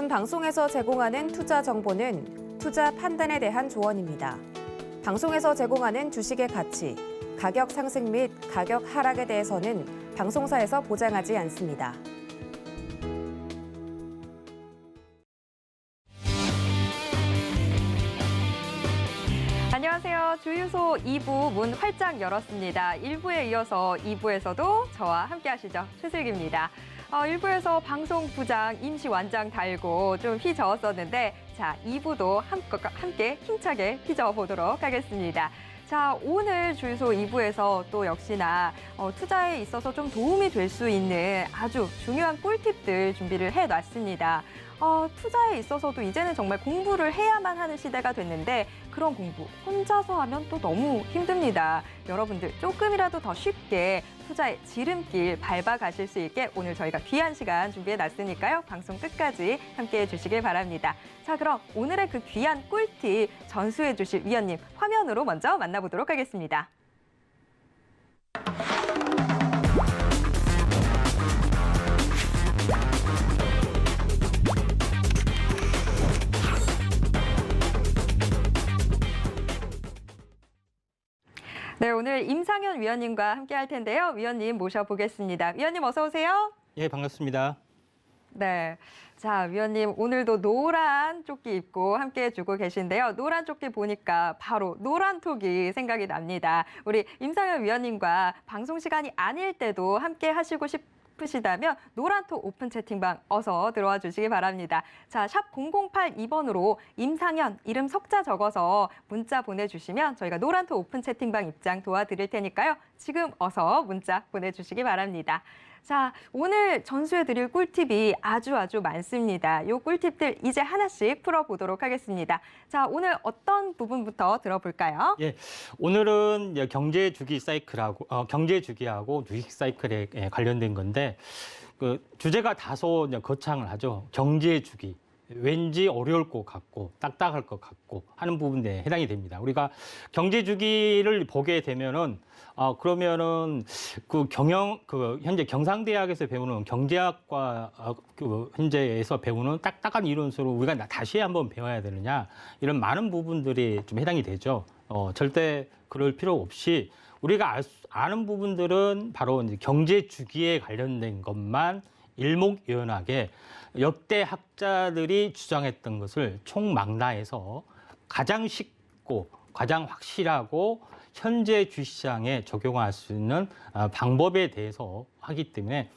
본 방송에서 제공하는 투자 정보는 투자 판단에 대한 조언입니다. 방송에서 제공하는 주식의 가치, 가격 상승 및 가격 하락에 대해서는 방송사에서 보장하지 않습니다. 안녕하세요. 주유소 2부 문 활짝 열었습니다. 1부에 이어서 2부에서도 저와 함께 하시죠. 최슬기입니다. 1부에서 방송 부장, 임시 완장 달고 좀 휘저었었는데 자, 2부도 함께 힘차게 휘저어 보도록 하겠습니다. 자, 오늘 주유소 2부에서 또 역시나 투자에 있어서 좀 도움이 될 수 있는 아주 중요한 꿀팁들 준비를 해놨습니다. 투자에 있어서도 이제는 정말 공부를 해야만 하는 시대가 됐는데 그런 공부 혼자서 하면 또 너무 힘듭니다. 여러분들 조금이라도 더 쉽게 투자의 지름길 밟아가실 수 있게 오늘 저희가 귀한 시간 준비해놨으니까요. 방송 끝까지 함께해 주시길 바랍니다. 자, 그럼 오늘의 그 귀한 꿀팁 전수해 주실 위원님 화면으로 먼저 만나보도록 하겠습니다. 네, 오늘 임상현 위원님과 함께 할 텐데요. 위원님 모셔보겠습니다. 위원님 어서 오세요. 예, 반갑습니다. 네, 자 위원님 오늘도 노란 조끼 입고 함께 해주고 계신데요. 노란 조끼 보니까 바로 노란톡이 생각이 납니다. 우리 임상현 위원님과 방송 시간이 아닐 때도 함께 하시고 싶으시다면 노란톡 오픈 채팅방 어서 들어와 주시기 바랍니다. 자, 샵 0082번으로 임상현 이름 석자 적어서 문자 보내주시면 저희가 노란톡 오픈 채팅방 입장 도와드릴 테니까요. 지금 어서 문자 보내주시기 바랍니다. 자, 오늘 전수해드릴 꿀팁이 아주 많습니다. 이 꿀팁들 이제 하나씩 풀어보도록 하겠습니다. 자, 오늘 어떤 부분부터 들어볼까요? 예, 오늘은 경제 주기 사이클하고 경제 주기하고 주식 사이클에 관련된 건데 그 주제가 다소 거창을 하죠. 경제 주기. 왠지 어려울 것 같고 딱딱할 것 같고 하는 부분에 해당이 됩니다. 우리가 경제 주기를 보게 되면은 그러면은 현재 경상대학에서 배우는 경제학과 현재에서 배우는 딱딱한 이론수로 우리가 다시 한번 배워야 되느냐 이런 많은 부분들이 좀 해당이 되죠. 절대 그럴 필요 없이 우리가 아는 부분들은 바로 이제 경제 주기에 관련된 것만 일목요연하게 역대 학자들이 주장했던 것을 총망라해서 가장 쉽고 가장 확실하고 현재 주시장에 적용할 수 있는 방법에 대해서 하기 때문에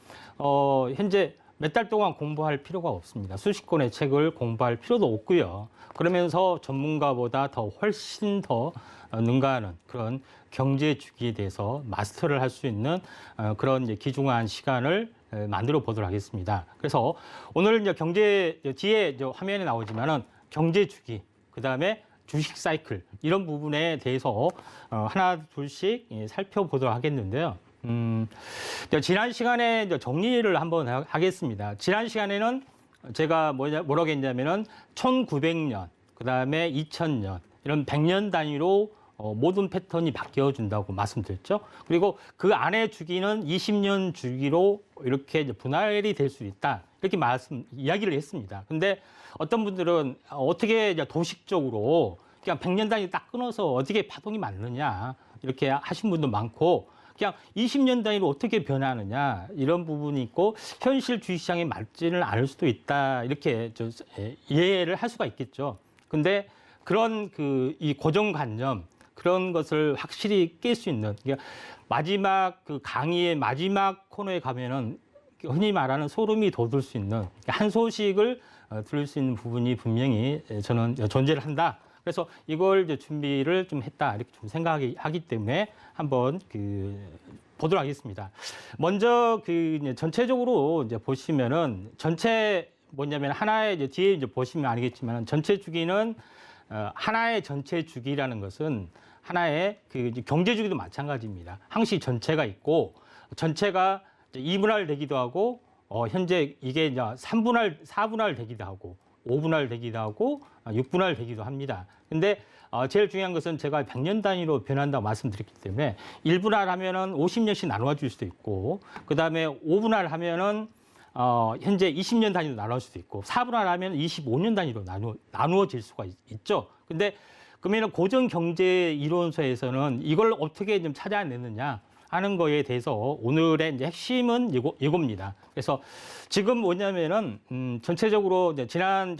현재 몇 달 동안 공부할 필요가 없습니다. 수십 권의 책을 공부할 필요도 없고요. 그러면서 전문가보다 훨씬 더 능가하는 그런 경제 주기에 대해서 마스터를 할 수 있는 그런 이제 귀중한 시간을 만들어 보도록 하겠습니다. 그래서 오늘 이제 뒤에 화면에 나오지만은 경제 주기, 그 다음에 주식 사이클 이런 부분에 대해서 하나 둘씩 살펴보도록 하겠는데요. 지난 시간에 정리를 한번 하겠습니다. 지난 시간에는 제가 뭐라고 했냐면은 1900년, 그 다음에 2000년 이런 100년 단위로 모든 패턴이 바뀌어준다고 말씀드렸죠. 그리고 그 안에 주기는 20년 주기로 이렇게 분할이 될 수 있다. 이렇게 이야기를 했습니다. 근데 어떤 분들은 어떻게 도식적으로 그냥 100년 단위 딱 끊어서 어떻게 파동이 맞느냐 이렇게 하신 분도 많고 그냥 20년 단위로 어떻게 변하느냐 이런 부분이 있고 현실 주식시장에 맞지는 않을 수도 있다. 이렇게 이해를 할 수가 있겠죠. 근데 그런 이 고정관념 그런 것을 확실히 깰 수 있는 마지막 강의의 마지막 코너에 가면은 흔히 말하는 소름이 돋을 수 있는 한 소식을 들을 수 있는 부분이 분명히 저는 존재를 한다. 그래서 이걸 이제 준비를 좀 했다 이렇게 좀 생각하기 때문에 한번 보도록 하겠습니다. 먼저 전체적으로 이제 보시면은 전체 뭐냐면 하나의 이제 뒤에 이제 보시면 알겠지만 전체 주기는 하나의 전체 주기라는 것은 하나의 경제 주기도 마찬가지입니다. 항시 전체가 있고 전체가 2분할 되기도 하고 현재 이게 이제 4분할 되기도 하고 5분할 되기도 하고 6분할 되기도 합니다. 근데 제일 중요한 것은 제가 100년 단위로 변한다고 말씀드렸기 때문에 1분할 하면은 50년씩 나누어 줄 수도 있고 그다음에 5분할 하면은 현재 20년 단위로 나눌 수도 있고 4분할하면 25년 단위로 나누어질 수가 있죠. 근데 그러면 고정 경제 이론서에서는 이걸 어떻게 좀 찾아내느냐 하는 거에 대해서 오늘의 이제 핵심은 이겁니다. 그래서 지금 뭐냐면은 전체적으로 이제 지난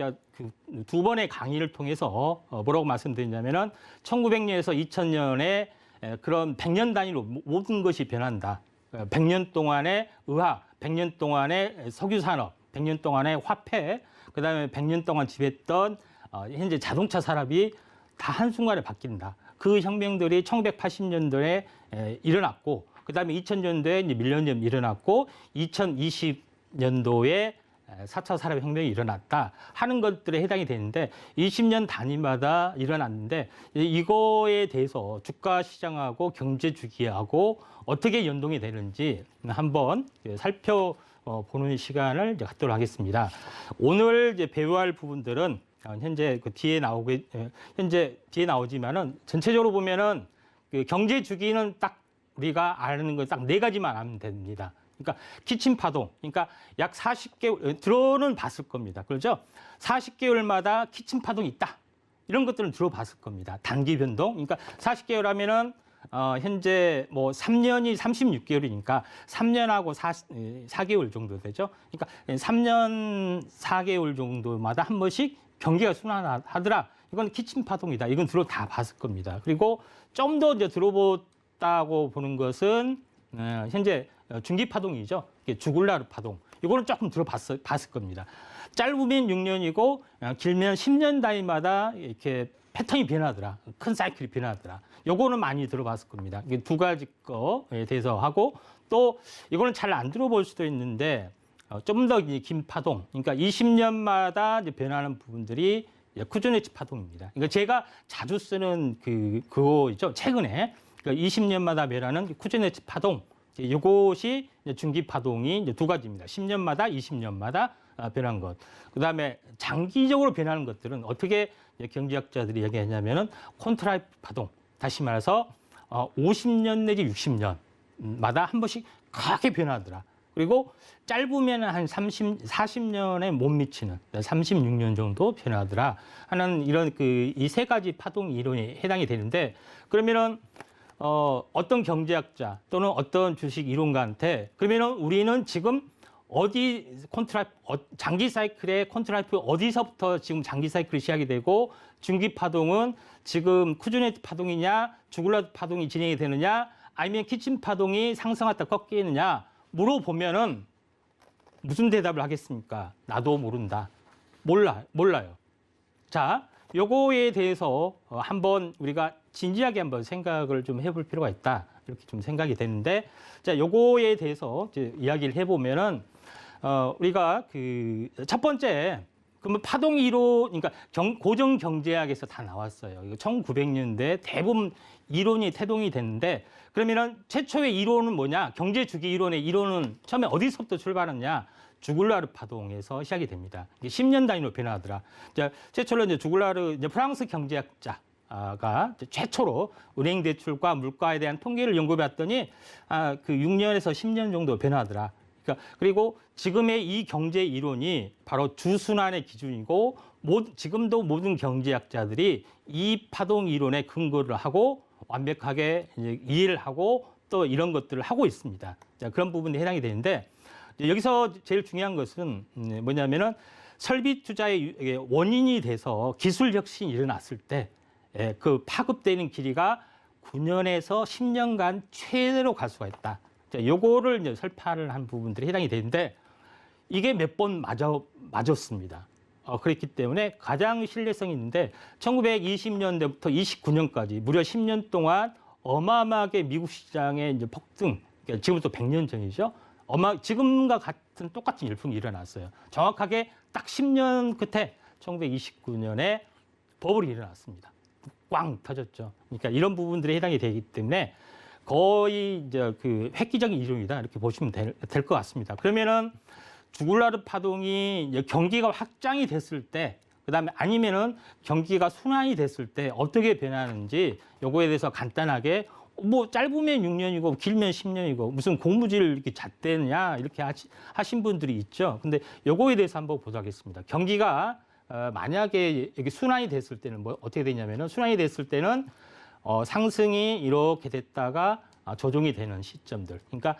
두 번의 강의를 통해서 뭐라고 말씀드리냐면은 1900년에서 2000년에 그런 100년 단위로 모든 것이 변한다. 100년 동안의 의학, 100년 동안의 석유 산업, 100년 동안의 화폐, 그다음에 100년 동안 지배했던 현재 자동차 산업이 다 한순간에 바뀐다. 그 혁명들이 1980년도에 일어났고, 그다음에 2000년도에 이제 밀레니엄 일어났고, 2020년도에 4차 산업혁명이 일어났다 하는 것들에 해당이 되는데 20년 단위마다 일어났는데 이거에 대해서 주가 시장하고 경제 주기하고 어떻게 연동이 되는지 한번 살펴보는 시간을 갖도록 하겠습니다. 오늘 이제 배워할 부분들은 현재 뒤에 나오지만은 전체적으로 보면은 그 경제 주기는 딱 우리가 아는 거 딱 4가지만 알면 됩니다. 그러니까 키친 파동, 그러니까 약 40개월 들어는 봤을 겁니다. 그렇죠? 40개월마다 키친 파동이 있다. 이런 것들은 들어봤을 겁니다. 단기 변동, 그러니까 40개월 하면은 현재 뭐 3년이 36개월이니까 3년하고 4개월 정도 되죠. 그러니까 3년 4개월 정도마다 한 번씩 경기가 순환하더라. 이건 키친 파동이다. 이건 다 봤을 겁니다. 그리고 좀 더 이제 들어봤다고 보는 것은 현재 중기 파동이죠. 주글라르 파동. 이거는 조금 들어봤을 겁니다. 짧으면 6년이고 길면 10년 단위마다 이렇게 패턴이 변하더라. 큰 사이클이 변하더라. 요거는 많이 들어봤을 겁니다. 이게 2가지 거에 대해서 하고 또 이거는 잘 안 들어볼 수도 있는데 좀 더 긴 파동. 그러니까 20년마다 이제 변하는 부분들이 쿠즈네츠 파동입니다. 그러니까 제가 자주 쓰는 그거 있죠. 최근에 20년마다 변하는 쿠즈네츠 파동. 이것이 중기 파동이 이제 2가지입니다. 10년마다, 20년마다 변한 것. 그다음에 장기적으로 변하는 것들은 어떻게 경제학자들이 얘기하냐면은 콘트라이프 파동. 다시 말해서 50년 내지 60년마다 한 번씩 크게 변하더라. 그리고 짧으면 한 40년에 못 미치는 36년 정도 변하더라 하는 이런 이 3가지 파동 이론이 해당이 되는데 그러면은 어떤 경제학자 또는 어떤 주식 이론가한테 그러면은 우리는 지금 장기 사이클의 콘트라이프 어디서부터 지금 장기 사이클이 시작이 되고 중기 파동은 지금 쿠즈네츠 파동이냐 주글라르 파동이 진행이 되느냐 아니면 키친 파동이 상승하다 꺾이느냐 물어보면은 무슨 대답을 하겠습니까? 나도 모른다. 몰라요. 자, 요거에 대해서 한번 우리가 진지하게 한번 생각을 좀 해볼 필요가 있다. 이렇게 좀 생각이 되는데, 자, 요거에 대해서 이제 이야기를 해보면은, 우리가 첫 번째, 그러면 파동 이론, 그러니까 고정 경제학에서 다 나왔어요. 이거 1900년대 대부분 이론이 태동이 됐는데, 그러면은 최초의 이론은 뭐냐? 경제 주기 이론의 이론은 처음에 어디서부터 출발했냐? 주글라르 파동에서 시작이 됩니다. 이게 10년 단위로 변화하더라. 최초로 이제 주글라르 프랑스 경제학자가 최초로 은행 대출과 물가에 대한 통계를 연구해봤더니 그 6년에서 10년 정도 변화하더라. 그러니까 그리고 지금의 이 경제 이론이 바로 주순환의 기준이고 지금도 모든 경제학자들이 이 파동 이론에 근거를 하고 완벽하게 이제 이해를 하고 또 이런 것들을 하고 있습니다. 자, 그런 부분에 해당이 되는데 여기서 제일 중요한 것은 뭐냐면은 설비 투자의 원인이 돼서 기술 혁신이 일어났을 때 그 파급되는 길이가 9년에서 10년간 최대로 갈 수가 있다. 자, 요거를 이제 설파를 한 부분들이 해당이 되는데 이게 몇 번 맞았습니다. 그렇기 때문에 가장 신뢰성이 있는데 1920년대부터 29년까지 무려 10년 동안 어마어마하게 미국 시장의 이제 폭등, 그러니까 지금부터 100년 전이죠. 지금과 같은 똑같은 열풍이 일어났어요. 정확하게 딱 10년 끝에 1929년에 버블이 일어났습니다. 꽝 터졌죠. 그러니까 이런 부분들에 해당이 되기 때문에 거의 이제 획기적인 이론이다 이렇게 보시면 될 것 같습니다. 그러면은 주글라르 파동이 이제 경기가 확장이 됐을 때, 그다음에 아니면은 경기가 순환이 됐을 때 어떻게 변하는지 요거에 대해서 간단하게 뭐 짧으면 6년이고 길면 10년이고 무슨 공무지를 이렇게 잣대냐 이렇게 하신 분들이 있죠. 근데 요거에 대해서 한번 보도록 하겠습니다. 경기가 만약에 여기 순환이 됐을 때는 뭐 어떻게 되냐면은 순환이 됐을 때는 상승이 이렇게 됐다가 조정이 되는 시점들. 그러니까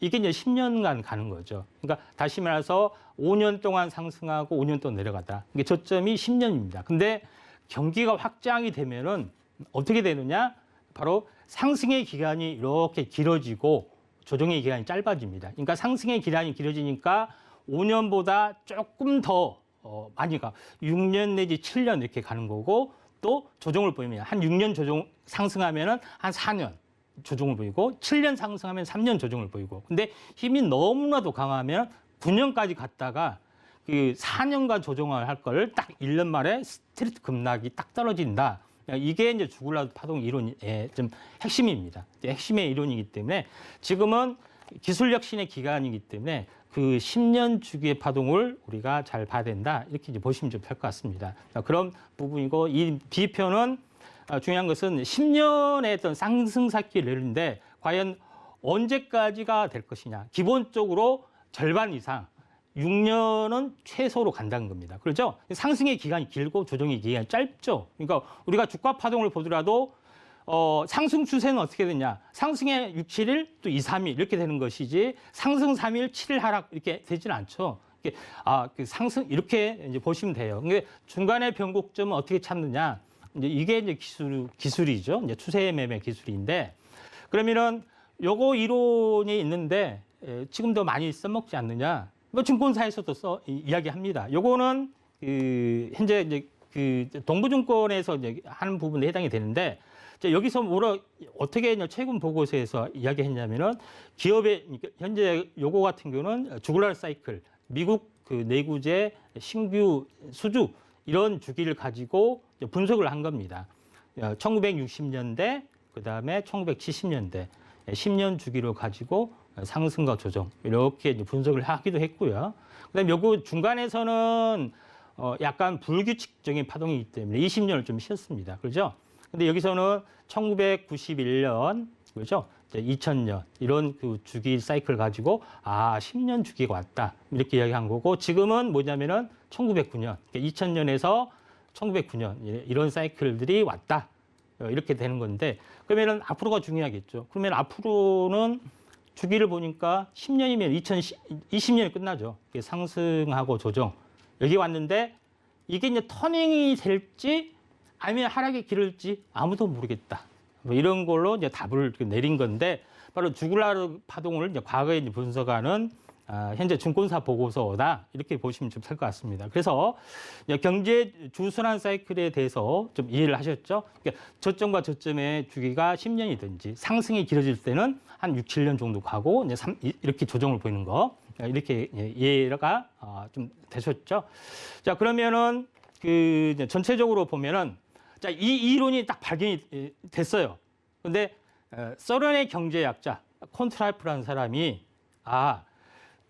이게 이제 10년간 가는 거죠. 그러니까 다시 말해서 5년 동안 상승하고 5년 동안 내려가다. 이게 저점이 10년입니다. 근데 경기가 확장이 되면은 어떻게 되느냐? 바로 상승의 기간이 이렇게 길어지고 조정의 기간이 짧아집니다. 그러니까 상승의 기간이 길어지니까 5년보다 조금 더 많이 가. 6년 내지 7년 이렇게 가는 거고 또 조정을 보이면 한 6년 조정 상승하면은 한 4년 조정을 보이고 7년 상승하면 3년 조정을 보이고 근데 힘이 너무나도 강하면 9년까지 갔다가 그 4년간 조정을 할 걸 딱 1년 만에 스트레이트 급락이 딱 떨어진다. 이게 이제 주글라드 파동 이론의 좀 핵심입니다. 핵심의 이론이기 때문에 지금은 기술 혁신의 기간이기 때문에 그 10년 주기의 파동을 우리가 잘 봐야 된다. 이렇게 이제 보시면 좀 될 것 같습니다. 그런 부분이고 이 B표는 중요한 것은 10년의 어떤 상승사기를 과연 언제까지가 될 것이냐. 기본적으로 절반 이상 6년은 최소로 간다는 겁니다. 그렇죠? 상승의 기간이 길고 조정의 기간이 짧죠. 그러니까 우리가 주가 파동을 보더라도 상승 추세는 어떻게 되냐. 상승의 6, 7일 또 2, 3일 이렇게 되는 것이지 상승 3일, 7일 하락 이렇게 되지는 않죠. 그 상승 이렇게 이제 보시면 돼요. 근데 중간의 변곡점은 어떻게 찾느냐. 이게 이제 기술이죠. 이제 추세 매매 기술인데 그러면은 요거 이론이 있는데 지금도 많이 써먹지 않느냐. 뭐 증권사에서도 이야기합니다. 요거는 현재 이제 동부증권에서 이제 하는 부분에 해당이 되는데 여기서 어떻게 최근 보고서에서 이야기했냐면은 기업의 현재 요거 같은 경우는 주글라드 사이클, 미국 내구재 신규 수주 이런 주기를 가지고 분석을 한 겁니다. 1960년대 그다음에 1970년대 10년 주기로 가지고 상승과 조정 이렇게 분석을 하기도 했고요. 그다음에 요거 중간에서는 약간 불규칙적인 파동이기 때문에 20년을 좀 쉬었습니다. 그렇죠? 근데 여기서는 1991년 그렇죠? 2000년 이런 그 주기 사이클 가지고 10년 주기가 왔다. 이렇게 이야기한 거고 지금은 뭐냐면은 1909년, 2000년에서 1909년 이런 사이클들이 왔다. 이렇게 되는 건데 그러면은 앞으로가 중요하겠죠. 그러면 앞으로는 주기를 보니까 10년이면 2020년이 끝나죠. 상승하고 조정. 여기 왔는데 이게 이제 터닝이 될지 아니면 하락이 길을지 아무도 모르겠다. 뭐 이런 걸로 이제 답을 내린 건데 바로 주글라드 파동을 이제 과거에 이제 분석하는 현재 증권사 보고서다 이렇게 보시면 좀 될 것 같습니다. 그래서 경제 주순환 사이클에 대해서 좀 이해를 하셨죠? 그러니까 저점과 저점의 주기가 10년이든지 상승이 길어질 때는 한 6, 7년 정도 가고 이제 이렇게 조정을 보이는 거 이렇게 이해가 좀 되셨죠? 자 그러면은 전체적으로 보면은 자 이 이론이 딱 발견이 됐어요. 근데 소련의 경제학자 콘트라이프라는 사람이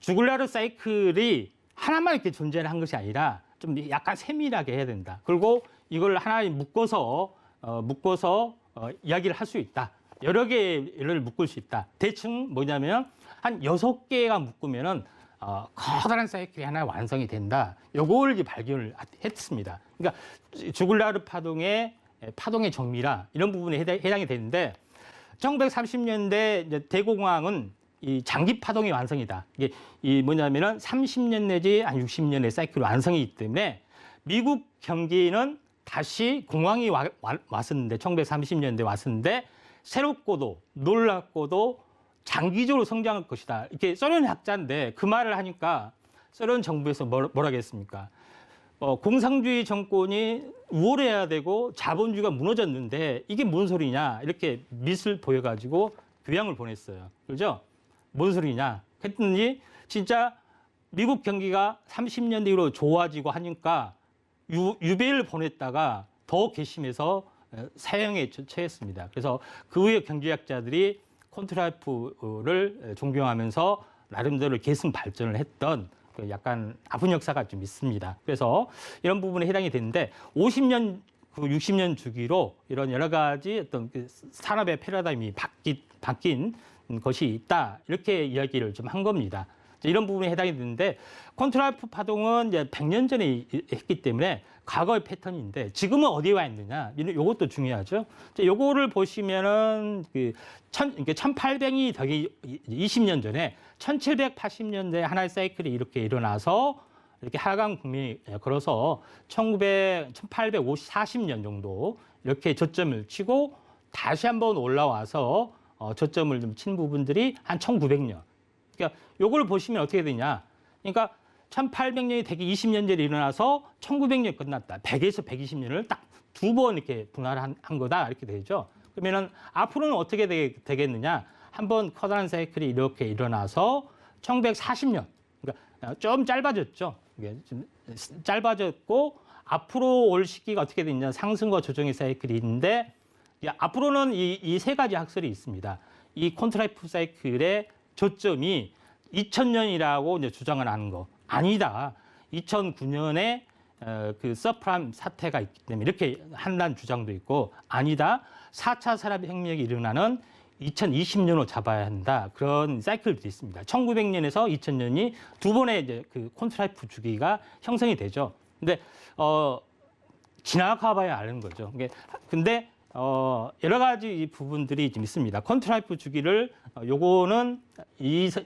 주글라드 사이클이 하나만 이렇게 존재한 것이 아니라 좀 약간 세밀하게 해야 된다. 그리고 이걸 하나에 묶어서 이야기를 할 수 있다. 여러 개를 묶을 수 있다. 대충 뭐냐면 한 6개가 묶으면은 커다란 사이클이 하나 완성이 된다. 요걸 발견을 했습니다. 그러니까 주글라드 파동의 정밀화 이런 부분에 해당이 되는데 1930년대 이제 대공황은 이 장기 파동의 완성이다. 이게 뭐냐면은 30년 내지 한 60년의 사이클 완성이기 때문에 미국 경기는 다시 공황이 왔었는데 1930년대 왔었는데 새롭고도 놀랍고도 장기적으로 성장할 것이다. 이렇게 소련 학자인데 그 말을 하니까 소련 정부에서 뭐라 했습니까? 공산주의 정권이 우월해야 되고 자본주의가 무너졌는데 이게 뭔 소리냐 이렇게 밑을 보여가지고 교양을 보냈어요. 그렇죠? 뭔 소리냐 했더니 진짜 미국 경기가 30년대 이후로 좋아지고 하니까 유배를 보냈다가 더 괘씸해서 사형에 처했습니다. 그래서 그 후에 경제학자들이 콘트라이프를 존경하면서 나름대로 계승 발전을 했던 약간 아픈 역사가 좀 있습니다. 그래서 이런 부분에 해당이 되는데 50년 그 60년 주기로 이런 여러 가지 어떤 그 산업의 패러다임이 바뀐 것이 있다. 이렇게 이야기를 좀 한 겁니다. 이런 부분에 해당이 되는데 콘트라이프 파동은 이제 100년 전에 했기 때문에 과거의 패턴인데 지금은 어디에 와 있느냐? 이것도 중요하죠. 요거를 보시면은 그 1800이 되기 20년 전에 1780년대에 하나의 사이클이 이렇게 일어나서 이렇게 하강 국면이 걸어서 1840년 정도 이렇게 저점을 치고 다시 한번 올라와서 저점을 좀 친 부분들이 한 1900년. 그러니까 요걸 보시면 어떻게 되냐. 그러니까 1800년이 되기 20년 전에 일어나서 1900년 끝났다. 100에서 120년을 딱 두 번 이렇게 분할한 거다. 이렇게 되죠. 그러면은 앞으로는 어떻게 되겠느냐. 한번 커다란 사이클이 이렇게 일어나서 1940년. 그러니까 좀 짧아졌죠. 이게 좀 짧아졌고 앞으로 올 시기가 어떻게 되느냐. 상승과 조정의 사이클이 있는데 앞으로는 이 세 가지 학설이 있습니다. 이 콘트라이프 사이클의 저점이 2000년이라고 이제 주장을 하는 거 아니다. 2009년에 그 서프라임 사태가 있기 때문에 이렇게 한다는 주장도 있고 아니다. 4차 산업혁명이 일어나는 2020년으로 잡아야 한다. 그런 사이클도 있습니다. 1900년에서 2000년이 두 번의 이제 그 콘트라이프 주기가 형성이 되죠. 근데 지나가 봐야 아는 거죠. 근데 여러 가지 부분들이 좀 있습니다. 콘트라이프 주기를 요거는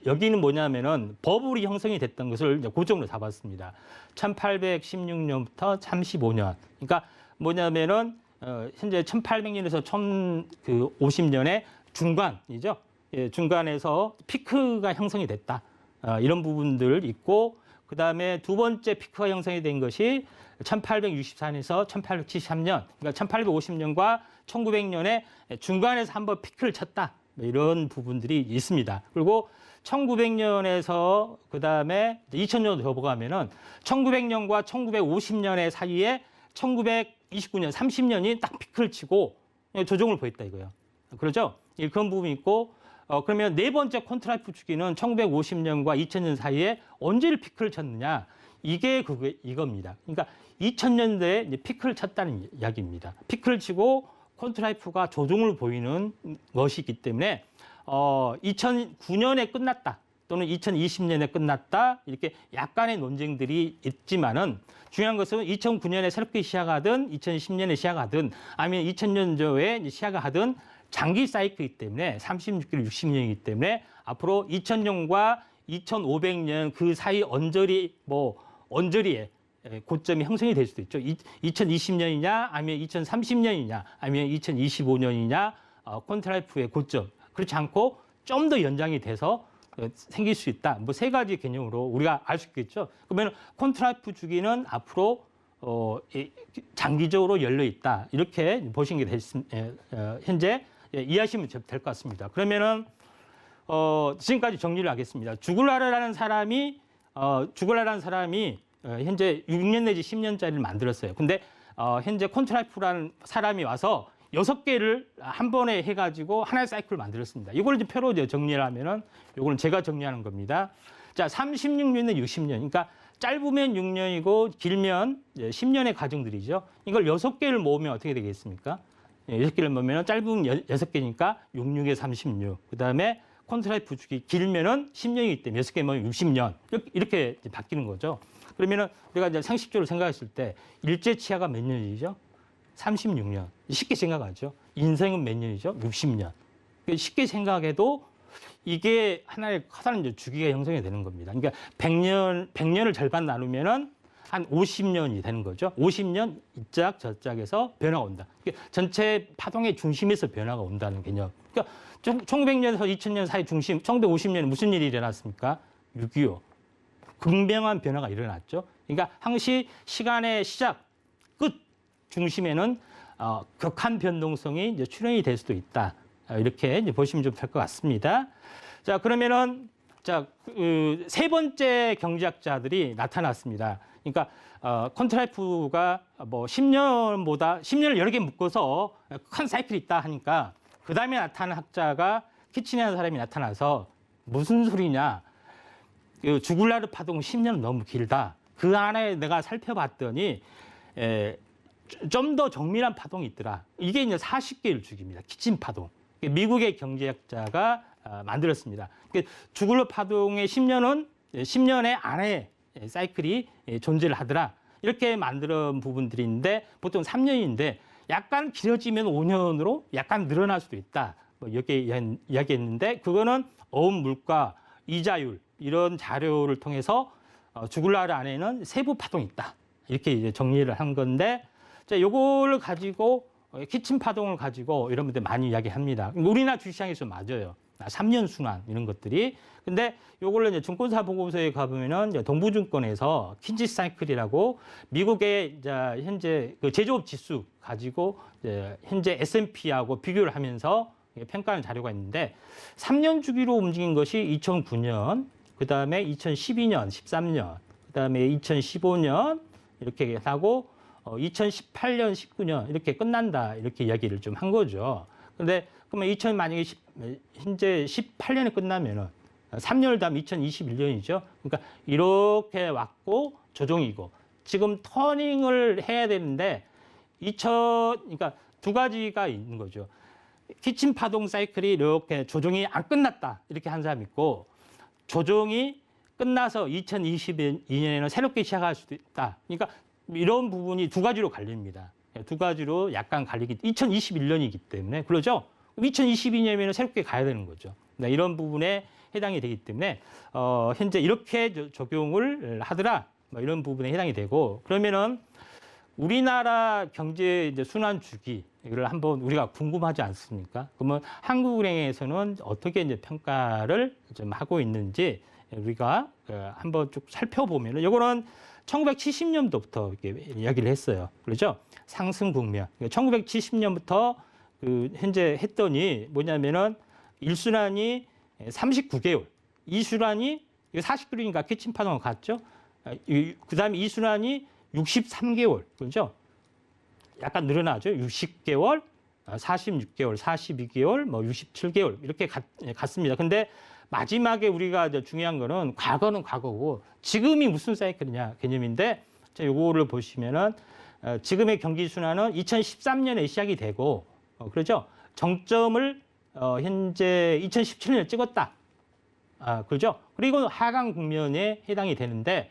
여기는 뭐냐면은 버블이 형성이 됐던 것을 이제 고정으로 잡았습니다. 1816년부터 35년. 그러니까 뭐냐면은 현재 1800년에서 1050년의 중간이죠. 예, 중간에서 피크가 형성이 됐다. 이런 부분들 있고 그다음에 두 번째 피크가 형성이 된 것이 1864년에서 1873년, 그러니까 1850년과 1900년에 중간에서 한번 피크를 쳤다. 이런 부분들이 있습니다. 그리고 1900년에서 그다음에 2000년도 더 보가면은 1900년과 1950년의 사이에 1929년, 30년이 딱 피크를 치고 조정을 보였다 이거예요. 그렇죠? 그런 부분이 있고 그러면 네 번째 콘트라이프 주기는 1950년과 2000년 사이에 언제를 피크를 쳤느냐? 이게 이겁니다. 그러니까 2000년대에 이제 피크를 쳤다는 이야기입니다. 피크를 치고 콘트라이프가 조정을 보이는 것이기 때문에 2009년에 끝났다 또는 2020년에 끝났다 이렇게 약간의 논쟁들이 있지만은 중요한 것은 2009년에 새롭게 시작하든 2010년에 시작하든 아니면 2000년도에 시작하든 장기 사이클이기 때문에 36개월 60년이기 때문에 앞으로 2000년과 2500년 그 사이 언저리에 고점이 형성이 될 수도 있죠. 2020년이냐 아니면 2030년이냐 아니면 2025년이냐 콘트라이프의 고점. 그렇지 않고 좀 더 연장이 돼서 생길 수 있다. 뭐 세 가지 개념으로 우리가 알 수 있겠죠. 그러면 콘트라이프 주기는 앞으로 장기적으로 열려 있다. 이렇게 보시는 게 현재 이해하시면 될 것 같습니다. 그러면은 지금까지 정리를 하겠습니다. 죽을라라는 사람이 현재 6년 내지 10년짜리를 만들었어요. 근데 현재 콘트라이프라는 사람이 와서 6개를 한 번에 해가지고 하나의 사이클을 만들었습니다. 이걸 이제 표로 정리를 하면은 이거는 제가 정리하는 겁니다. 자, 36년에 60년. 그러니까 짧으면 6년이고 길면 10년의 과정들이죠. 이걸 6개를 모으면 어떻게 되겠습니까? 6개를 모으면 짧으면 6개니까 66에 36. 그다음에 콘트라이프 주기 길면은 10년이기 때문에 6개 모으면 60년. 이렇게 바뀌는 거죠. 그러면은 우리가 이제 상식적으로 생각했을 때 일제 치하가 몇 년이죠? 36년. 쉽게 생각하죠. 인생은 몇 년이죠? 60년. 쉽게 생각해도 이게 하나의 커다란 주기가 형성이 되는 겁니다. 그러니까 100년을 절반 나누면은 한 50년이 되는 거죠. 50년 이짝 저짝에서 변화가 온다. 그러니까 전체 파동의 중심에서 변화가 온다는 개념. 그러니까 1900년에서 2000년 사이 중심, 1950년에 무슨 일이 일어났습니까? 6.25. 극명한 변화가 일어났죠. 그러니까 항시 시간의 시작, 끝 중심에는 극한 변동성이 이제 출현이 될 수도 있다. 이렇게 이제 보시면 좀 될 것 같습니다. 자, 그러면은 세 번째 경제학자들이 나타났습니다. 그러니까 콘트라이프가 뭐 10년을 여러 개 묶어서 큰 사이클이 있다 하니까 그 다음에 나타난 학자가 키치네라는 사람이 나타나서 무슨 소리냐? 주글라르 파동은 10년은 너무 길다. 그 안에 내가 살펴봤더니 좀 더 정밀한 파동이 있더라. 이게 이제 40개일 주기입니다. 키친 파동. 미국의 경제학자가 만들었습니다. 주글러 파동의 10년의 안에 사이클이 존재를 하더라. 이렇게 만든 부분들인데 보통 3년인데 약간 길어지면 5년으로 약간 늘어날 수도 있다. 뭐 이렇게 이야기했는데 그거는 어음 물가, 이자율 이런 자료를 통해서 주글라르 안에는 세부 파동이 있다. 이렇게 이제 정리를 한 건데 자, 요거를 가지고 키친 파동을 가지고 이런 분들 많이 이야기합니다. 우리나라 주식시장에서 맞아요. 3년 순환 이런 것들이. 근데 요걸로 이제 증권사 보고서에 가보면은 이제 동부증권에서 킨지 사이클이라고 미국의 이제 현재 그 제조업 지수 가지고 이제 현재 S&P하고 비교를 하면서 평가하는 자료가 있는데 3년 주기로 움직인 것이 2009년, 그다음에 2012년, 13년, 그다음에 2015년 이렇게 하고 2018년, 19년 이렇게 끝난다 이렇게 이야기를 좀 한 거죠. 근데 그러면 만약에 현재 18년에 끝나면은 3년을 더하면 2021년이죠. 그러니까 이렇게 왔고 조정이고 지금 터닝을 해야 되는데 그러니까 두 가지가 있는 거죠. 키친 파동 사이클이 이렇게 조정이 안 끝났다 이렇게 한 사람이 있고 조정이 끝나서 2022년에는 새롭게 시작할 수도 있다. 그러니까 이런 부분이 두 가지로 갈립니다. 두 가지로 약간 갈리기 2021년이기 때문에 그러죠. 2022년이면 새롭게 가야 되는 거죠. 이런 부분에 해당이 되기 때문에 현재 이렇게 적용을 하더라. 뭐 이런 부분에 해당이 되고 그러면은 우리나라 경제 이제 순환 주기를 한번 우리가 궁금하지 않습니까? 그러면 한국은행에서는 어떻게 이제 평가를 좀 하고 있는지 우리가 한번 쭉 살펴보면은 이거는 1970년도부터 이렇게 이야기를 했어요. 그렇죠? 상승 국면. 1970년부터 그 현재 했더니 뭐냐면은 1순환이 39개월, 2순환이 49개월이니까 키친 파동을 갔죠. 그다음에 2순환이 63개월. 그렇죠? 약간 늘어나죠. 60개월, 46개월, 42개월, 뭐 67개월 이렇게 갔습니다. 근데 마지막에 우리가 중요한 거는 과거는 과거고 지금이 무슨 사이클이냐 개념인데 자, 요거를 보시면은 지금의 경기 순환은 2013년에 시작이 되고 그렇죠? 정점을 현재 2017년에 찍었다. 그렇죠? 그리고 하강 국면에 해당이 되는데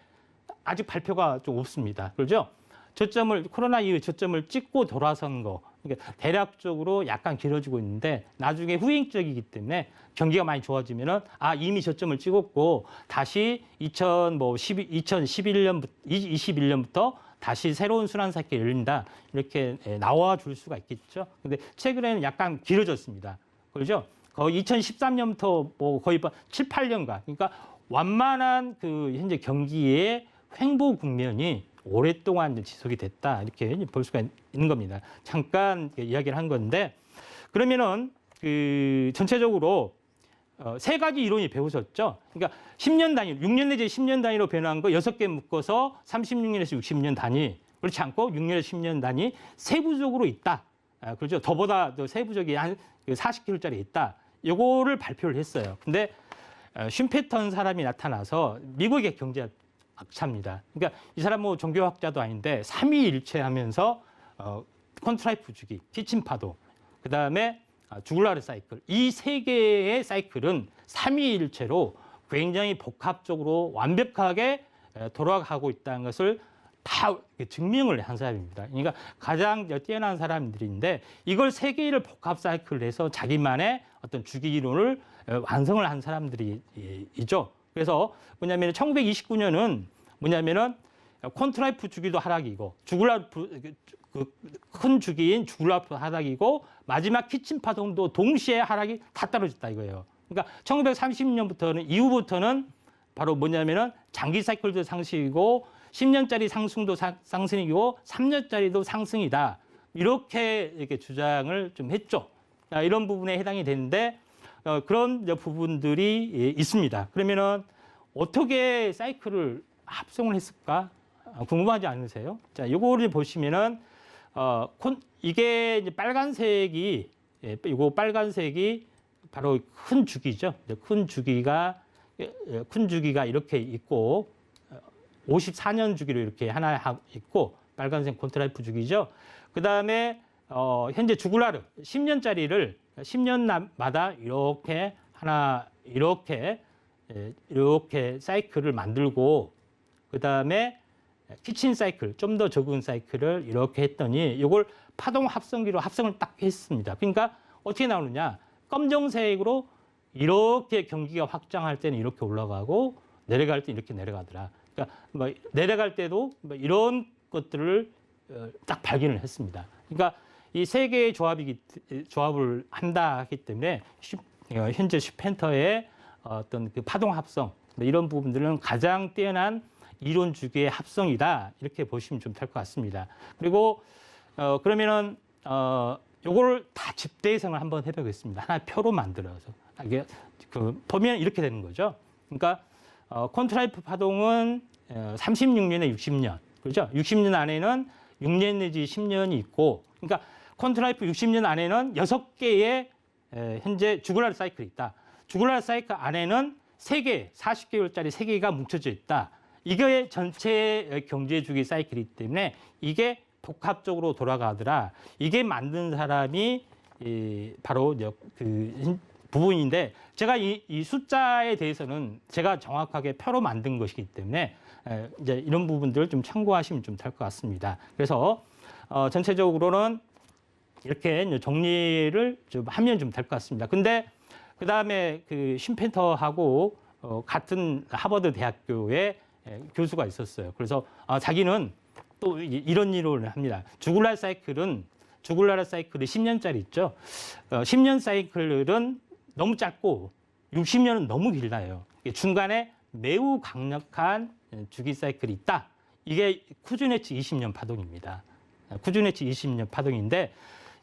아직 발표가 좀 없습니다. 그렇죠? 저점을 코로나 이후 저점을 찍고 돌아선 거. 그러니까 대략적으로 약간 길어지고 있는데 나중에 후행적이기 때문에 경기가 많이 좋아지면은 이미 저점을 찍었고 다시 2021년부터 다시 새로운 순환 사이클이 열린다. 이렇게 나와 줄 수가 있겠죠. 근데 최근에는 약간 길어졌습니다. 그렇죠? 거의 2013년부터 뭐 거의 7, 8년간 그러니까 완만한 그 현재 경기의 횡보 국면이 오랫동안 지속이 됐다 이렇게 볼 수가 있는 겁니다. 잠깐 이야기를 한 건데 그러면은 그 전체적으로 세 가지 이론이 배우셨죠. 그러니까 10년 단위, 6년 내지 10년 단위로 변한 거 6개 묶어서 36년에서 60년 단위 그렇지 않고 6년에서 10년 단위 세부적으로 있다. 그렇죠. 더보다 더 세부적인 한 40개월짜리 있다. 요거를 발표를 했어요. 근데 슌페턴 사람이 나타나서 미국의 경제학자입니다. 그러니까 이 사람 뭐 종교학자도 아닌데 삼위일체하면서 컨트라이프 주기, 키친 파동, 그다음에 주글라르 사이클 이 세 개의 사이클은 삼위일체로 굉장히 복합적으로 완벽하게 돌아가고 있다는 것을 다 증명을 한 사람입니다. 그러니까 가장 뛰어난 사람들인데 이걸 세 개를 복합 사이클을 해서 자기만의 어떤 주기 이론을 완성을 한 사람들이죠. 그래서 뭐냐면 1929년은 뭐냐면은 콘트라이프 주기도 하락이고 주글라르 큰 주기인 주글라르 하락이고 마지막 키친 파동도 동시에 하락이 다 떨어졌다 이거예요. 그러니까 1930년부터는 이후부터는 바로 뭐냐면은 장기 사이클도 상승이고 10년짜리 상승도 상승이고 3년짜리도 상승이다. 이렇게 주장을 좀 했죠. 이런 부분에 해당이 되는데 그런 부분들이 있습니다. 그러면은 어떻게 사이클을 합성을 했을까 궁금하지 않으세요? 자, 요거를 보시면은 이게 이제 빨간색이 바로 큰 주기죠. 큰 주기가 이렇게 있고 54년 주기로 이렇게 하나 있고 빨간색 콘트라이프 주기죠. 그 다음에 현재 주글라르 10년짜리를 10년마다 이렇게 사이클을 만들고 그 다음에 키친 사이클 좀 더 적은 사이클을 이렇게 했더니 이걸 파동 합성기로 합성을 딱 했습니다. 그러니까 어떻게 나오느냐? 검정색으로 이렇게 경기가 확장할 때는 이렇게 올라가고 내려갈 때 이렇게 내려가더라. 그러니까 뭐 내려갈 때도 뭐 이런 것들을 딱 발견을 했습니다. 그러니까 이 세 개의 조합을 한다 하기 때문에 현재 슈펜터의 어떤 그 파동 합성 이런 부분들은 가장 뛰어난 이론 주기의 합성이다 이렇게 보시면 좀 될 것 같습니다. 그리고 그러면은 요거를 다 집대성을 한번 해보겠습니다. 하나의 표로 만들어서 이게 보면 이렇게 되는 거죠. 그러니까 콘트라이프 파동은 36년에 60년 그렇죠? 60년 안에는 6년 내지 10년이 있고, 그러니까 콘트라이프 60년 안에는 6개의 현재 주글라르 사이클이 있다. 주글라르 사이클 안에는 3개, 40개월짜리 3개가 뭉쳐져 있다. 이게 전체 경제 주기 사이클이기 때문에 이게 복합적으로 돌아가더라. 이게 만든 사람이 바로 그 부분인데, 제가 이 숫자에 대해서는 제가 정확하게 표로 만든 것이기 때문에 이제 이런 부분들을 좀 참고하시면 좀 될 것 같습니다. 그래서 전체적으로는 이렇게 정리를 좀 하면 좀 될 것 같습니다. 근데 그 다음에 그 슈펜터하고 같은 하버드 대학교의 교수가 있었어요. 그래서 자기는 또 이런 이론을 합니다. 주글라르 사이클이 10년짜리 있죠. 10년 사이클은 너무 짧고 60년은 너무 길나요. 중간에 매우 강력한 주기 사이클이 있다. 이게 쿠즈네츠 20년 파동입니다. 쿠즈네츠 20년 파동인데